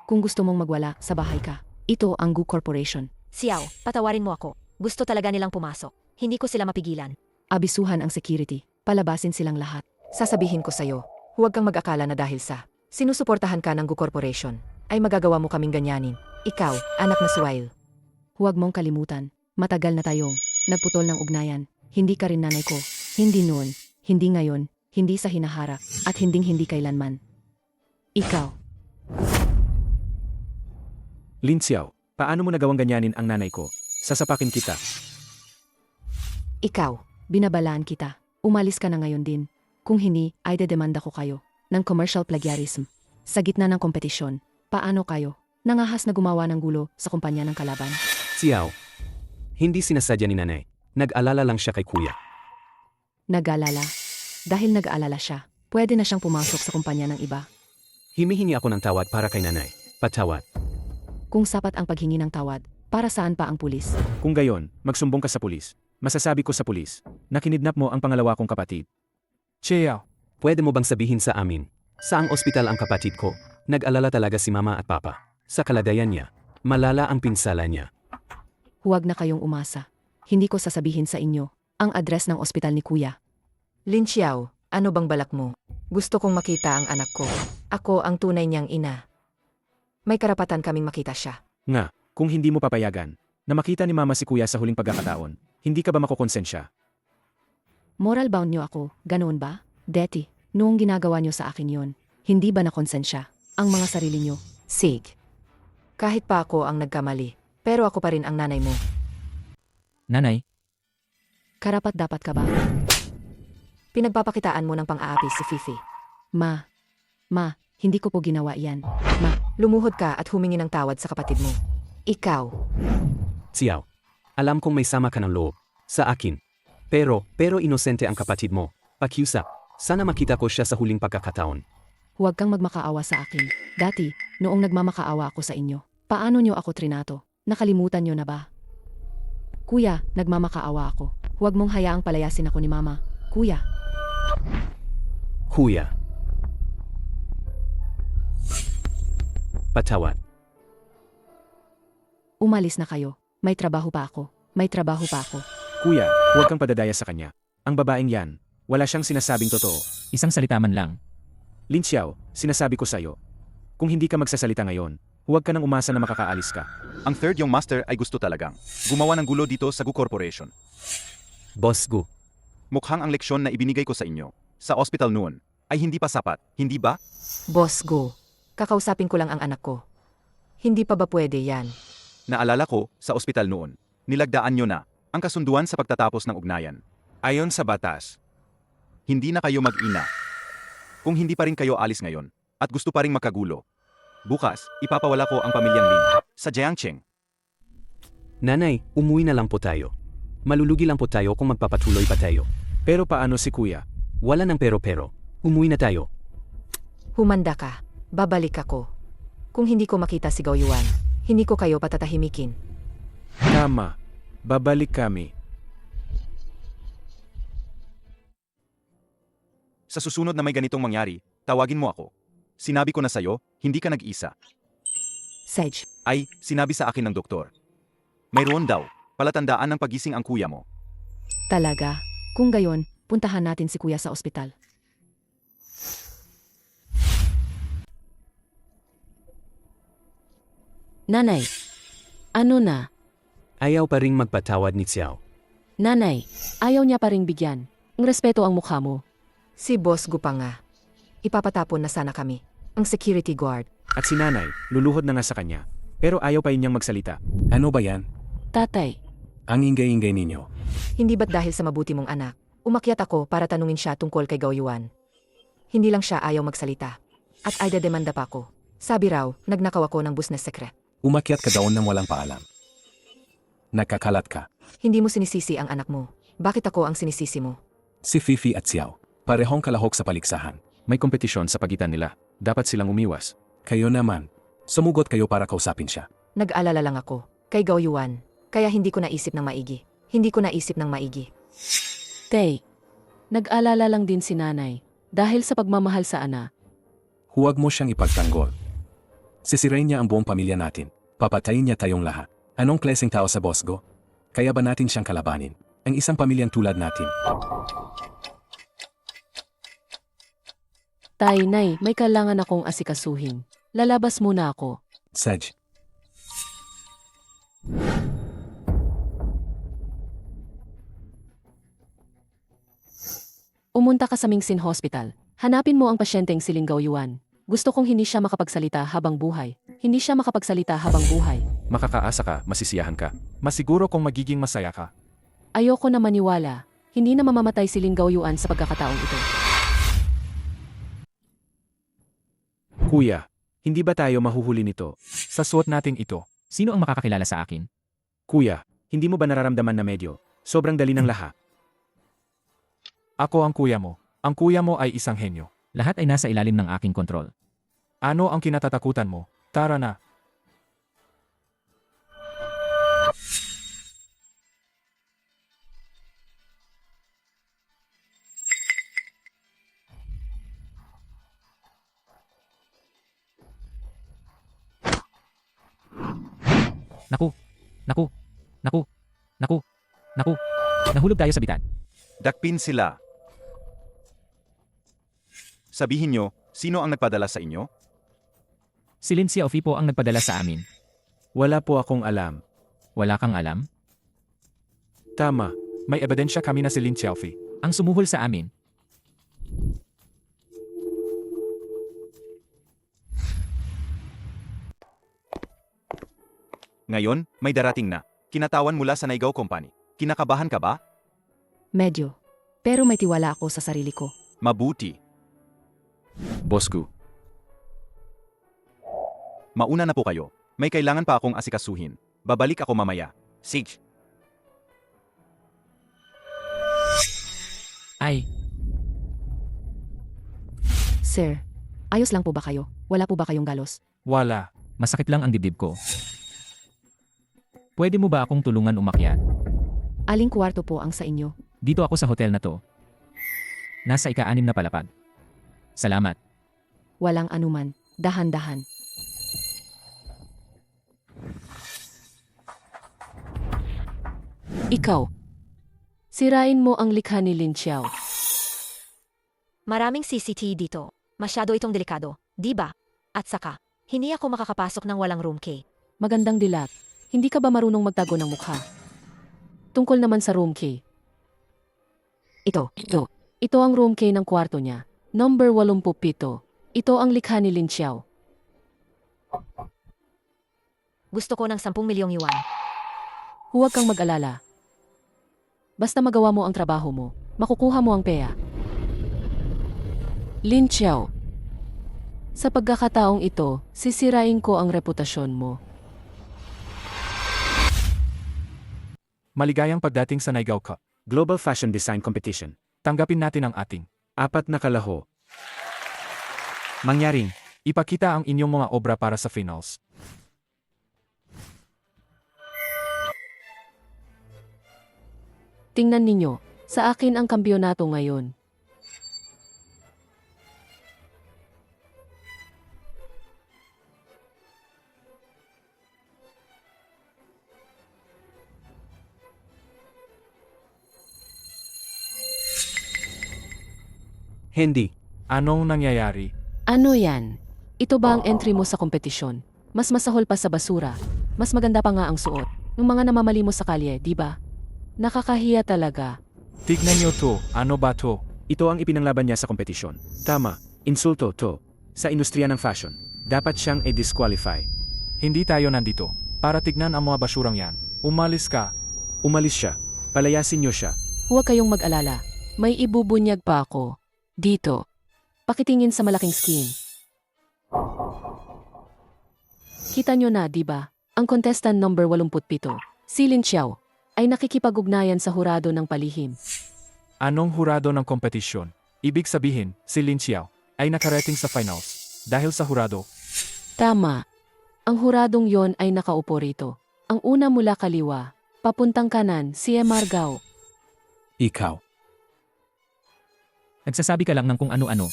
Kung gusto mong magwala, sa bahay ka. Ito ang Gu Corporation. Xiao, patawarin mo ako. Gusto talaga nilang pumasok. Hindi ko sila mapigilan. Abisuhan ang security. Palabasin silang lahat. Sasabihin ko sa'yo, huwag kang mag-akala na dahil sa sinusuportahan ka ng Gu Corporation, ay magagawa mo kaming ganyanin. Ikaw, anak na Suwail. Huwag mong kalimutan. Matagal na tayong nagputol ng ugnayan. Hindi ka rin nanay ko. Hindi noon, hindi ngayon, hindi sa hinaharap, at hindi kailanman. Ikaw. Lin Xiao, paano mo nagawang ganyanin ang nanay ko? Sasapakin kita. Ikaw. Binabalaan kita. Umalis ka na ngayon din. Kung hindi, ay dedemanda ko kayo ng commercial plagiarism. Sa gitna ng kompetisyon, paano kayo? Nangahas na gumawa ng gulo sa kumpanya ng kalaban? Xiao. Hindi sinasadya ni nanay. Nag-alala lang siya kay kuya. Nag-alala. Dahil nag-alala siya, pwede na siyang pumasok sa kumpanya ng iba. Himihingi ako ng tawad para kay nanay. Patawad. Kung sapat ang paghingi ng tawad, para saan pa ang pulis? Kung gayon, magsumbong ka sa pulis. Masasabi ko sa pulis na kinidnap mo ang pangalawa kong kapatid. Xiao, Pwede mo bang sabihin sa amin? Saang ospital ang kapatid ko? Nag-alala talaga si mama at papa. Sa kalagayan niya, malala ang pinsala niya. Huwag na kayong umasa. Hindi ko sasabihin sa inyo ang address ng ospital ni kuya. Lin Xiao, ano bang balak mo? Gusto kong makita ang anak ko. Ako ang tunay niyang ina. May karapatan kaming makita siya. Nga, kung hindi mo papayagan na makita ni mama si kuya sa huling pagkakataon, hindi ka ba makukonsensya? Moral bound niyo ako, ganoon ba? Deti, noong ginagawa niyo sa akin yon, hindi ba nakonsensya ang mga sarili niyo? Sig. Kahit pa ako ang nagkamali, pero ako pa rin ang nanay mo. Nanay, Karapat dapat ka ba? Pinagpapakitaan mo ng pang-aapi si Fifi. Ma, hindi ko po ginawa yan. Lumuhod ka at humingi ng tawad sa kapatid mo. Ikaw. Xiao. Alam kong may sama ka ng loob. Sa akin. Pero inosente ang kapatid mo. Pakiusap. Sana makita ko siya sa huling pagkakataon. Huwag kang magmakaawa sa akin. Dati, noong nagmamakaawa ako sa inyo, paano niyo ako trinato? Nakalimutan niyo na ba? Kuya, nagmamakaawa ako. Huwag mong hayaang palayasin ako ni mama. Kuya. Kuya. Patawad. Umalis na kayo. May trabaho pa ako. Kuya, huwag kang padadaya sa kanya. Ang babaeng yan, wala siyang sinasabing totoo. isang salita man lang. Lin Xiao, sinasabi ko sa'yo. Kung hindi ka magsasalita ngayon, huwag ka nang umasa na makakaalis ka. Ang third yung master ay gusto talagang gumawa ng gulo dito sa Gu Corporation. Boss Gu. Mukhang ang leksyon na ibinigay ko sa inyo sa ospital noon ay hindi pa sapat, hindi ba? Boss Go. Kakausapin ko lang ang anak ko. Hindi pa ba pwede yan? Naalala ko sa ospital noon, nilagdaan nyo na ang kasunduan sa pagtatapos ng ugnayan. Ayon sa batas, hindi na kayo mag-ina. Kung hindi pa rin kayo alis ngayon at gusto pa rin makagulo, bukas ipapawala ko ang pamilyang Lin sa Jiangcheng. Nanay, umuwi na lang po tayo. Malulugi lang po tayo kung magpapatuloy pa tayo. Pero paano si kuya? Wala ng pero. Umuwi na tayo. Humanda ka. Babalik ako. Kung hindi ko makita si Gao Yuan, hindi ko kayo patatahimikin. Tama. Babalik kami. Sa susunod na may ganitong mangyari, tawagin mo ako. Sinabi ko na sa'yo, hindi ka nag-isa. Sedge, Ay, sinabi sa akin ng doktor. Mayroon daw, palatandaan ng pagising ang kuya mo. talaga. Kung gayon, puntahan natin si kuya sa ospital. Nanay, ano na? Ayaw pa ring magpatawad ni Xiao. Nanay, ayaw niya pa ring bigyan. Ang respeto ang mukha mo. Si Boss Gu pa nga. Ipapatapon na sana kami. Ang security guard. At si nanay, luluhod na nga sa kanya. Pero ayaw pa rin niyang magsalita. Ano ba yan? Tatay, Ang ingay-ingay ninyo. Hindi ba't dahil sa mabuti mong anak, umakyat ako para tanungin siya tungkol kay Gao Yuan. Hindi lang siya ayaw magsalita. At ay dademanda pa ako. Sabi raw, nagnakaw ako ng business secret. Umakyat ka daon ng walang paalam. Nakakalat ka. Hindi mo sinisisi ang anak mo. Bakit ako ang sinisisi mo? Si Fifi at Xiao, parehong kalahok sa paligsahan. May kompetisyon sa pagitan nila. Dapat silang umiwas. Kayo naman, sumugot kayo para kausapin siya. Nag-alala lang ako. Kay Gao Yuan. Kaya hindi ko naisip ng maigi. Tay, nag-alala lang din si nanay. Dahil sa pagmamahal sa ana. Huwag mo siyang ipagtanggol. Sisirain niya ang buong pamilya natin. Papatayin niya tayong lahat. Anong klaseng tao sa Boss Go? Kaya ba natin siyang kalabanin? Ang isang pamilyang tulad natin. Tay, nay, may kailangan akong asikasuhin. Lalabas muna ako. Sedge, Umunta ka sa Mingsin Hospital. Hanapin mo ang pasyenteng si Gao Yuan. Gusto kong hindi siya makapagsalita habang buhay. Makakaasa ka, masisiyahan ka. Masiguro kung magiging masaya ka. Ayoko na maniwala. Hindi na mamamatay si Gao Yuan sa pagkakataong ito. Kuya, hindi ba tayo mahuhuli nito? Sa suot nating ito. Sino ang makakakilala sa akin? Kuya, hindi mo ba nararamdaman na medyo sobrang dali ng lahat? Ako ang kuya mo. Ang kuya mo ay isang henyo. Lahat ay nasa ilalim ng aking kontrol. Ano ang kinatatakutan mo? Tara na. Naku! Naku! Naku! Naku! Naku! Nahulog tayo sa bitan. Dakpin sila. Sabihin nyo, sino ang nagpadala sa inyo? Si Lindsay Ofipo ang nagpadala sa amin. Wala po akong alam. Wala kang alam? Tama. May ebidensya kami na si Lin Xiaofi. Ang sumuhol sa amin. Ngayon, may darating na. Kinatawan mula sa Naigaw Company. Kinakabahan ka ba? Medyo. Pero may tiwala ako sa sarili ko. Mabuti. Bosku. Mauna na po kayo. May kailangan pa akong asikasuhin. Babalik ako mamaya. Sage. Ay, Sir, ayos lang po ba kayo? Wala po ba kayong galos? Wala. masakit lang ang dibdib ko. Pwede mo ba akong tulungan umakyat? Aling kwarto po ang sa inyo? Dito ako sa hotel na to. Nasa ika-6 na palapag. Salamat. Walang anuman. Dahan-dahan. Ikaw. Sirain mo ang likha ni Lin Xiao. Maraming CCTV dito. Masyado itong delikado, di ba? At saka, hindi ako makakapasok ng walang room key. Magandang dilat. Hindi ka ba marunong magtago ng mukha? Tungkol naman sa room key. Ito. Ito ang room key ng kwarto niya. Number 87. Ito ang likha ni Lin Xiao. Gusto ko ng 10 milyong yuan. Huwag kang mag-alala. Basta magawa mo ang trabaho mo, makukuha mo ang peya. Lin Xiao. Sa pagkakataong ito, sisirain ko ang reputasyon mo. Maligayang pagdating sa Naigaw Cup. Global Fashion Design Competition. Tanggapin natin ang ating. 4 na kalaho. Mangyaring. Ipakita ang inyong mga obra para sa finals. Tingnan ninyo, sa akin ang kampiyonato ngayon. Hindi. Anong nangyayari? Ano yan? Ito ba ang entry mo sa kompetisyon? Mas masahol pa sa basura. Mas maganda pa nga ang suot. Ng mga namamali mo sa kalye, di ba? Nakakahiya talaga. Tignan niyo to. Ano ba to? Ito ang ipinanglaban niya sa kompetisyon. Tama. Insulto to. Sa industriya ng fashion. Dapat siyang i-disqualify. Hindi tayo nandito para tignan ang mga basurang yan. Umalis ka. Umalis siya. Palayasin niyo siya. Huwag kayong mag-alala. May ibubunyag pa ako. Dito. Pakitingin sa malaking screen. Kita nyo na, di ba? Ang contestant number 87, si Lin Xiao, ay nakikipag-ugnayan sa hurado ng palihim. Anong hurado ng kompetisyon? Ibig sabihin, si Lin Xiao ay nakarating sa finals dahil sa hurado. Tama. Ang huradong yon ay nakaupo rito. Ang una mula kaliwa, papuntang kanan, si Emar Gao. Ikaw. Nagsasabi ka lang ng kung ano-ano.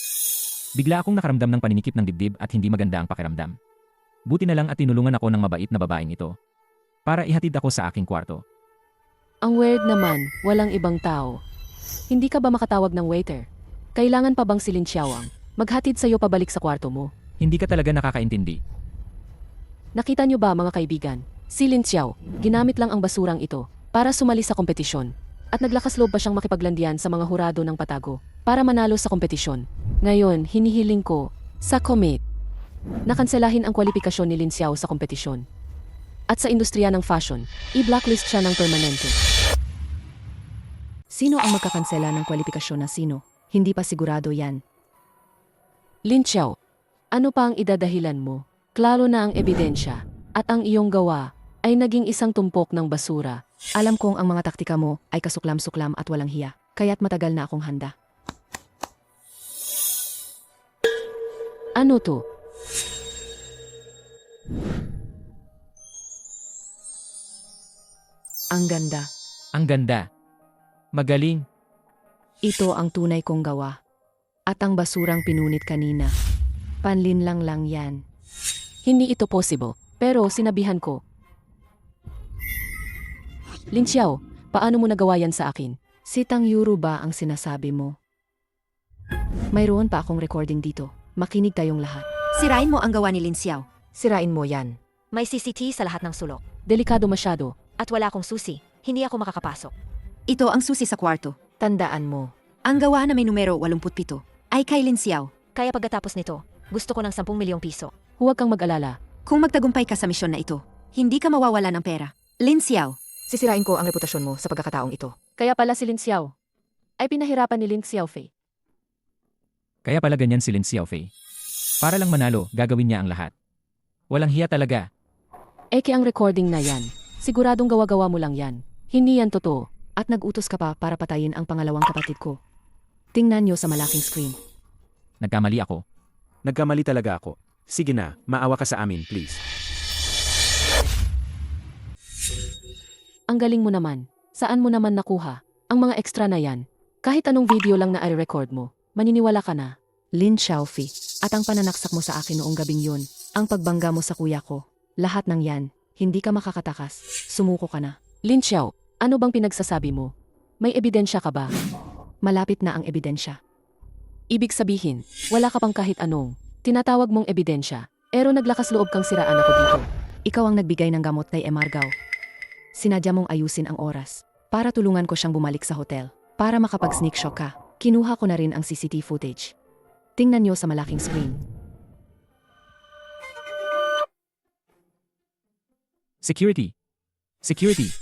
Bigla akong nakaramdam ng paninikip ng dibdib at hindi maganda ang pakiramdam. Buti na lang at tinulungan ako ng mabait na babaeng ito. Para ihatid ako sa aking kwarto. Ang weird naman, walang ibang tao. Hindi ka ba makatawag ng waiter? Kailangan pa bang si Lin Xiao ang maghatid sa'yo pabalik sa kwarto mo? Hindi ka talaga nakakaintindi. Nakita nyo ba mga kaibigan? Si Lin Xiao, ginamit lang ang basurang ito para sumali sa kompetisyon. At naglakas loob pa siyang makipaglandian sa mga hurado ng patago para manalo sa kompetisyon. Ngayon, hinihiling ko sa commit na kanselahin ang kwalifikasyon ni Lin Xiao sa kompetisyon. At sa industriya ng fashion, i-blacklist siya ng permanente. Sino ang magkakansela ng kwalifikasyon na sino? Hindi pa sigurado yan. Lin Xiao, Ano pa ang idadahilan mo? Klaro na ang ebidensya, at ang iyong gawa ay naging isang tumpok ng basura. Alam kong ang mga taktika mo ay kasuklam-suklam at walang hiya, kaya't matagal na akong handa. Ano to? Ang ganda. Ang ganda. Magaling. Ito ang tunay kong gawa. At ang basurang pinunit kanina. Panlinlang lang yan. Hindi ito possible, pero sinabihan ko. Lin Xiao, paano mo nagawa yan sa akin? Si Tang Yuru ba ang sinasabi mo? Mayroon pa akong recording dito. Makinig tayong lahat. Sirain mo ang gawa ni Lin Xiao. Sirain mo yan. May CCTV sa lahat ng sulok. Delikado masyado. At wala akong susi. Hindi ako makakapasok. Ito ang susi sa kwarto. Tandaan mo. Ang gawa na may numero 87 ay kay Lin Xiao. Kaya pagkatapos nito, gusto ko ng 10 milyong piso. Huwag kang mag-alala. Kung magtagumpay ka sa misyon na ito, hindi ka mawawala ng pera. Lin Xiao. Sisirain ko ang reputasyon mo sa pagkakataong ito. Kaya pala si Lin Xiao ay pinahirapan ni Lin Xiaofei. Kaya pala ganyan si Lin Xiaofei. Para lang manalo, gagawin niya ang lahat. Walang hiya talaga. Eke ang recording na yan. Siguradong gawa-gawa mo lang yan. Hindi yan totoo. At nag-utos ka pa para patayin ang pangalawang kapatid ko. Tingnan nyo sa malaking screen. Nagkamali ako. Nagkamali talaga ako. Sige na, maawa ka sa amin, please. Ang galing mo naman. Saan mo naman nakuha? Ang mga extra na yan. Kahit anong video lang na i-record mo, maniniwala ka na. Lin Xiaofei. At ang pananaksak mo sa akin noong gabing yun, ang pagbangga mo sa kuya ko. Lahat ng yan, hindi ka makakatakas. Sumuko ka na. Lin Xiao, ano bang pinagsasabi mo? May ebidensya ka ba? Malapit na ang ebidensya. Ibig sabihin, wala ka pang kahit anong tinatawag mong ebidensya, pero naglakas loob kang siraan ako dito. Ikaw ang nagbigay ng gamot kay Emargao. Sinadya mong ayusin ang oras para tulungan ko siyang bumalik sa hotel. Para makapag-sneak shock ka, kinuha ko na rin ang CCTV footage. Tingnan nyo sa malaking screen. Security. Security.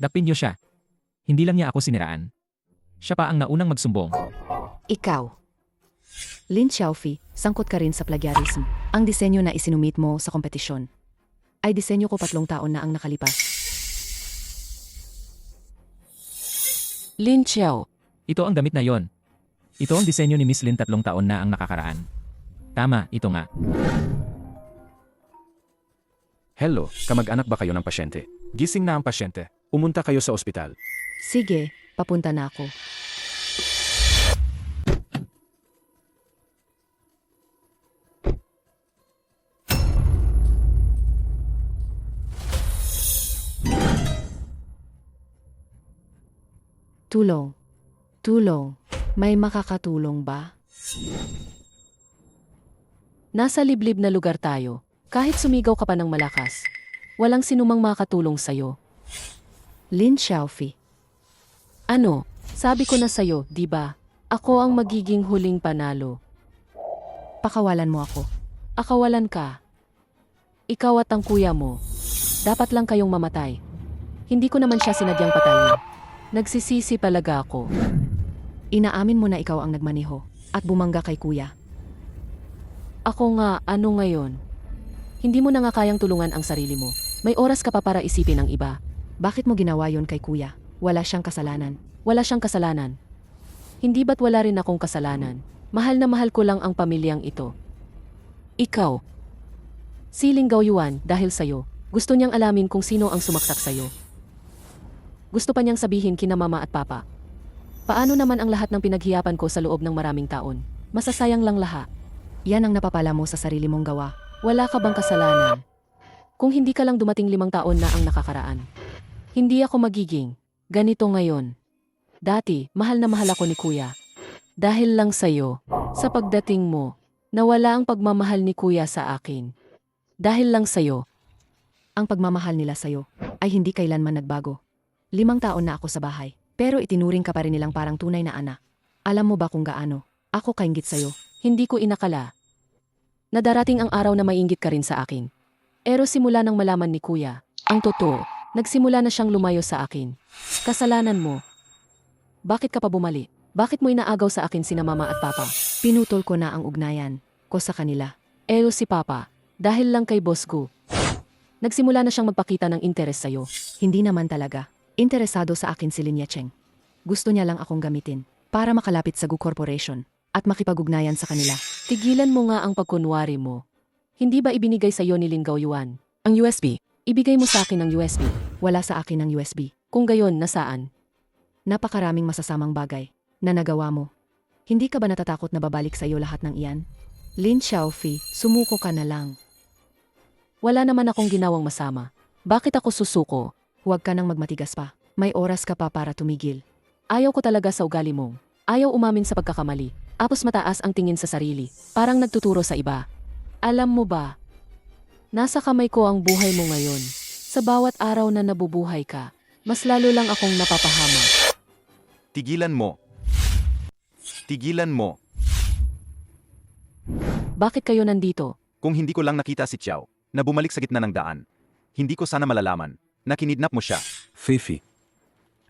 Dapin niyo siya. Hindi lang niya ako siniraan. Siya pa ang naunang magsumbong. Ikaw. Lin Xiaofei, sangkot ka rin sa plagiarism. Ang disenyo na isinumit mo sa kompetisyon ay disenyo ko 3 taon na ang nakalipas. Lin Xiao, Ito ang damit na yon. Ito ang disenyo ni Miss Lin 3 taon na ang nakakaraan. Tama, ito nga. Hello, kamag-anak ba kayo ng pasyente? Gising na ang pasyente. Umunta kayo sa ospital. Sige, papunta na ako. Tulong. Tulong. May makakatulong ba? nasa liblib na lugar tayo. Kahit sumigaw ka pa ng malakas, walang sinumang makatulong sa'yo. Lin Xiaofei. Ano? Sabi ko na sa'yo, di ba? Ako ang magiging huling panalo. Pakawalan mo ako. Akawalan ka. Ikaw at ang kuya mo. Dapat lang kayong mamatay. Hindi ko naman siya sinadyang patayin. Nagsisisi talaga ako. Inaamin mo na ikaw ang nagmaneho at bumangga kay kuya. Ako nga, ano ngayon? Hindi mo na nga kayang tulungan ang sarili mo. May oras ka pa para isipin ang iba. Bakit mo ginawa yon kay kuya? Wala siyang kasalanan. Wala siyang kasalanan. Hindi ba't wala rin akong kasalanan? Mahal na mahal ko lang ang pamilyang ito. Ikaw. Siling Gaoyuan dahil sa'yo. Gusto niyang alamin kung sino ang sumaksak sa'yo. Gusto pa niyang sabihin kina mama at papa. Paano naman ang lahat ng pinaghiyapan ko sa loob ng maraming taon? Masasayang lang lahat. Yan ang napapala mo sa sarili mong gawa. Wala ka bang kasalanan? Kung hindi ka lang dumating 5 taon na ang nakakaraan. Hindi ako magiging ganito ngayon. Dati, mahal na mahal ako ni kuya. Dahil lang sa'yo, sa pagdating mo, nawala ang pagmamahal ni kuya sa akin. Dahil lang sa'yo. Ang pagmamahal nila sa'yo ay hindi kailanman nagbago. 5 taon na ako sa bahay, pero itinuring ka pa rin nilang parang tunay na anak. Alam mo ba kung gaano ako kainggit sa'yo? Hindi ko inakala na darating ang araw na maiinggit ka rin sa akin. Pero simula nang malaman ni kuya, ang totoo, nagsimula na siyang lumayo sa akin. Kasalanan mo. Bakit ka pa bumalik? Bakit mo inaagaw sa akin sina mama at papa? Pinutol ko na ang ugnayan ko sa kanila. Si Papa, dahil lang kay Boss Gu. Nagsimula na siyang magpakita ng interes sa'yo. Hindi naman talaga. Interesado sa akin si Linya Cheng. Gusto niya lang akong gamitin para makalapit sa Gu Corporation at makipag-ugnayan sa kanila. Tigilan mo nga ang pagkunwari mo. Hindi ba ibinigay sa'yo ni Lin Gaoyuan ang USB? Ibigay mo sa akin ang USB. Wala sa akin ang USB. Kung gayon, nasaan? Napakaraming masasamang bagay na nagawa mo. Hindi ka ba natatakot na babalik sa iyo lahat ng iyan? Lin Xiaofi, sumuko ka na lang. Wala naman akong ginawang masama. Bakit ako susuko? Huwag ka nang magmatigas pa. May oras ka pa para tumigil. Ayaw ko talaga sa ugali mong. Ayaw umamin sa pagkakamali. Apos mataas ang tingin sa sarili. Parang nagtuturo sa iba. Alam mo ba? Nasa kamay ko ang buhay mo ngayon. Sa bawat araw na nabubuhay ka, mas lalo lang akong napapahama. Tigilan mo. Tigilan mo. Bakit kayo nandito? Kung hindi ko lang nakita si Xiao, na bumalik sa gitna ng daan, hindi ko sana malalaman na kinidnap mo siya. Fifi,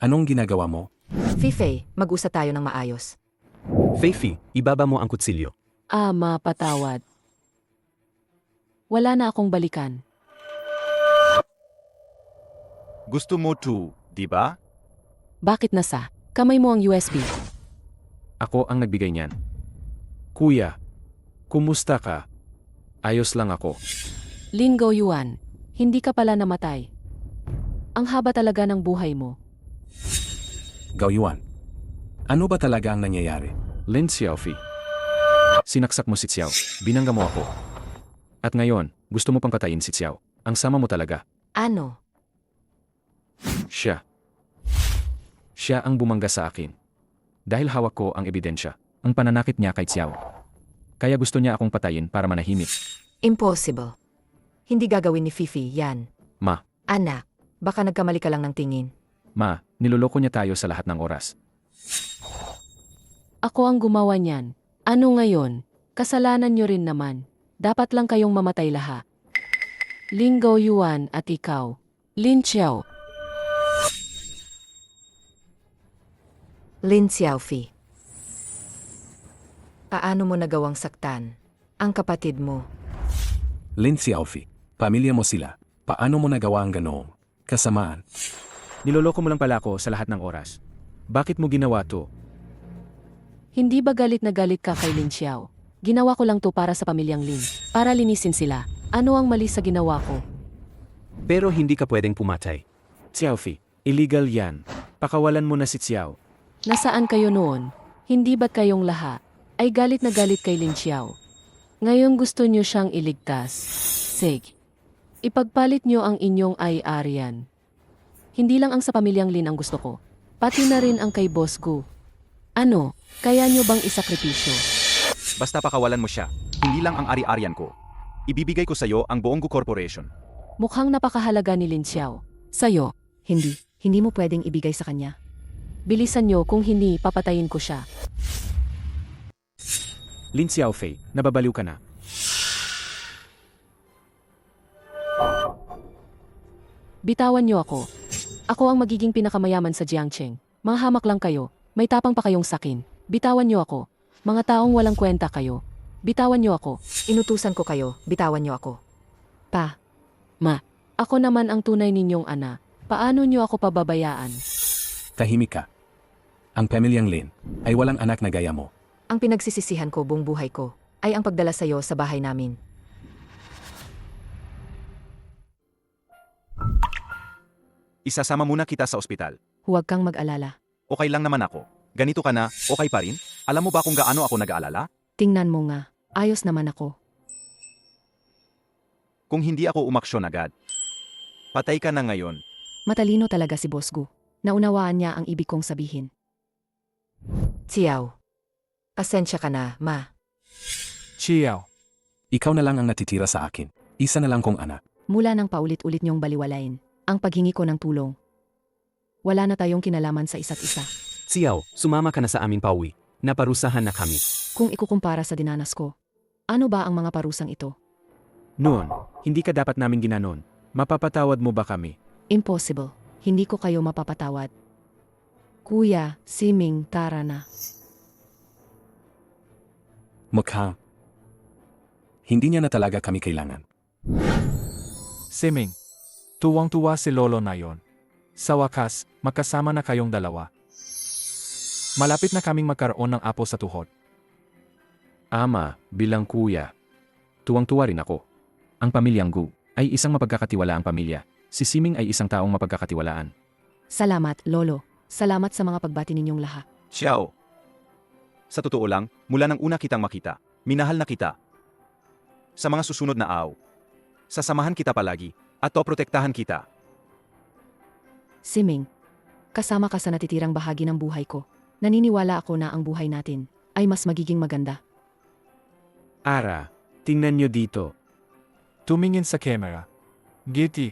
anong ginagawa mo? Fifi, mag-usap tayo ng maayos. Fifi, ibaba mo ang kutsilyo. Mapatawad. Wala na akong balikan. Gusto mo to, di ba? Bakit nasa kamay mo ang USB? Ako ang nagbigay niyan. Kuya, kumusta ka? Ayos lang ako. Lin Gaoyuan, hindi ka pala namatay. Ang haba talaga ng buhay mo. Gaoyuan, ano ba talaga ang nangyayari? Lin Xiaofi. Sinaksak mo si Xiao. Binangga mo ako. At ngayon, gusto mo pang patayin si Xiao. Ang sama mo talaga. Ano? Siya. Siya ang bumangga sa akin. Dahil hawak ko ang ebidensya. Ang pananakit niya kay Xiao. Kaya gusto niya akong patayin para manahimik. Impossible. Hindi gagawin ni Fifi yan. Ma, Anak, baka nagkamali ka lang ng tingin. Ma, niloloko niya tayo sa lahat ng oras. Ako ang gumawa niyan. Ano ngayon? Kasalanan niyo rin naman. Dapat lang kayong mamatay lahat. Lin Gaoyuan at ikaw. Lin Xiao. Lin Xiaofi. Paano mo nagawang saktan ang kapatid mo? Lin Xiaofi, pamilya mo sila. Paano mo nagawa ang ganoong kasamaan? niloloko mo lang pala ako sa lahat ng oras. Bakit mo ginawa to? Hindi ba galit na galit ka kay Lin Xiao? Ginawa ko lang to para sa pamilyang Lin. Para linisin sila. Ano ang mali sa ginawa ko? Pero hindi ka pwedeng pumatay. Xiaofi, illegal yan. Pakawalan mo na si Xiao. Nasaan kayo noon? Hindi ba't kayong lahat ay galit na galit kay Lin Xiao? Ngayon gusto niyo siyang iligtas. Sige. Ipagpalit niyo ang inyong ay-arian. Hindi lang ang sa pamilyang Lin ang gusto ko. Pati na rin ang kay Boss Gu. Ano, kaya niyo bang isakripisyo? Basta pakawalan mo siya. Hindi lang ang ari-arian ko. Ibibigay ko sa'yo ang buong Gu Corporation. Mukhang napakahalaga ni Lin Xiao. Sa'yo. Hindi mo pwedeng ibigay sa kanya. Bilisan niyo kung hindi papatayin ko siya. Lin Xiaofei, nababaliw ka na. Bitawan niyo ako. Ako ang magiging pinakamayaman sa Jiangcheng. Mahahamak lang kayo. May tapang pa kayong sakin. Bitawan niyo ako. Mga taong walang kwenta kayo. Bitawan niyo ako. Inutusan ko kayo, bitawan niyo ako. Pa. Ma. Ako naman ang tunay ninyong ana. Paano niyo ako pababayaan? Tahimik ka. Ang pamilyang Lin ay walang anak na gaya mo. Ang pinagsisisihan ko buong buhay ko ay ang pagdala sa'yo sa bahay namin. Isasama muna kita sa ospital. Huwag kang mag-alala. Okay lang naman ako. Ganito ka na, okay pa rin? Alam mo ba kung gaano ako nag-aalala? Tingnan mo nga. Ayos naman ako. Kung hindi ako umaksyon agad. Patay ka na ngayon. Matalino talaga si Boss Gu. Naunawaan niya ang ibig kong sabihin. Xiao. Pasensya ka na, ma. Xiao. Ikaw na lang ang natitira sa akin. Isa na lang kong anak. Mula nang paulit-ulit niyong baliwalain ang paghingi ko ng tulong. Wala na tayong kinalaman sa isa't isa. Xiao, sumama ka na sa aming pauwi. Naparusahan na kami. Kung ikukumpara sa dinanas ko, ano ba ang mga parusang ito? Noon, hindi ka dapat namin ginanon. Mapapatawad mo ba kami? Impossible. Hindi ko kayo mapapatawad. Kuya, Siming, tara na. Mukhang Hindi niya na talaga kami kailangan. Siming. Tuwang-tuwa si Lolo na yon. Sa wakas, magkasama na kayong dalawa. Malapit na kaming magkaroon ng apo sa tuhod. Ama, bilang kuya. Tuwang-tuwa rin ako. Ang pamilyang Gu ay isang mapagkakatiwalaang pamilya. Si Siming ay isang taong mapagkakatiwalaan. Salamat, Lolo. Salamat sa mga pagbati ninyong lahat. Xiao. Sa totoo lang, mula nang una kitang makita, minahal na kita. Sa mga susunod na araw, sasamahan kita palagi, at protektahan kita. Siming, kasama ka sa natitirang bahagi ng buhay ko. Naniniwala ako na ang buhay natin ay mas magiging maganda. Ara, tingnan nyo dito. Tumingin sa camera. Giti,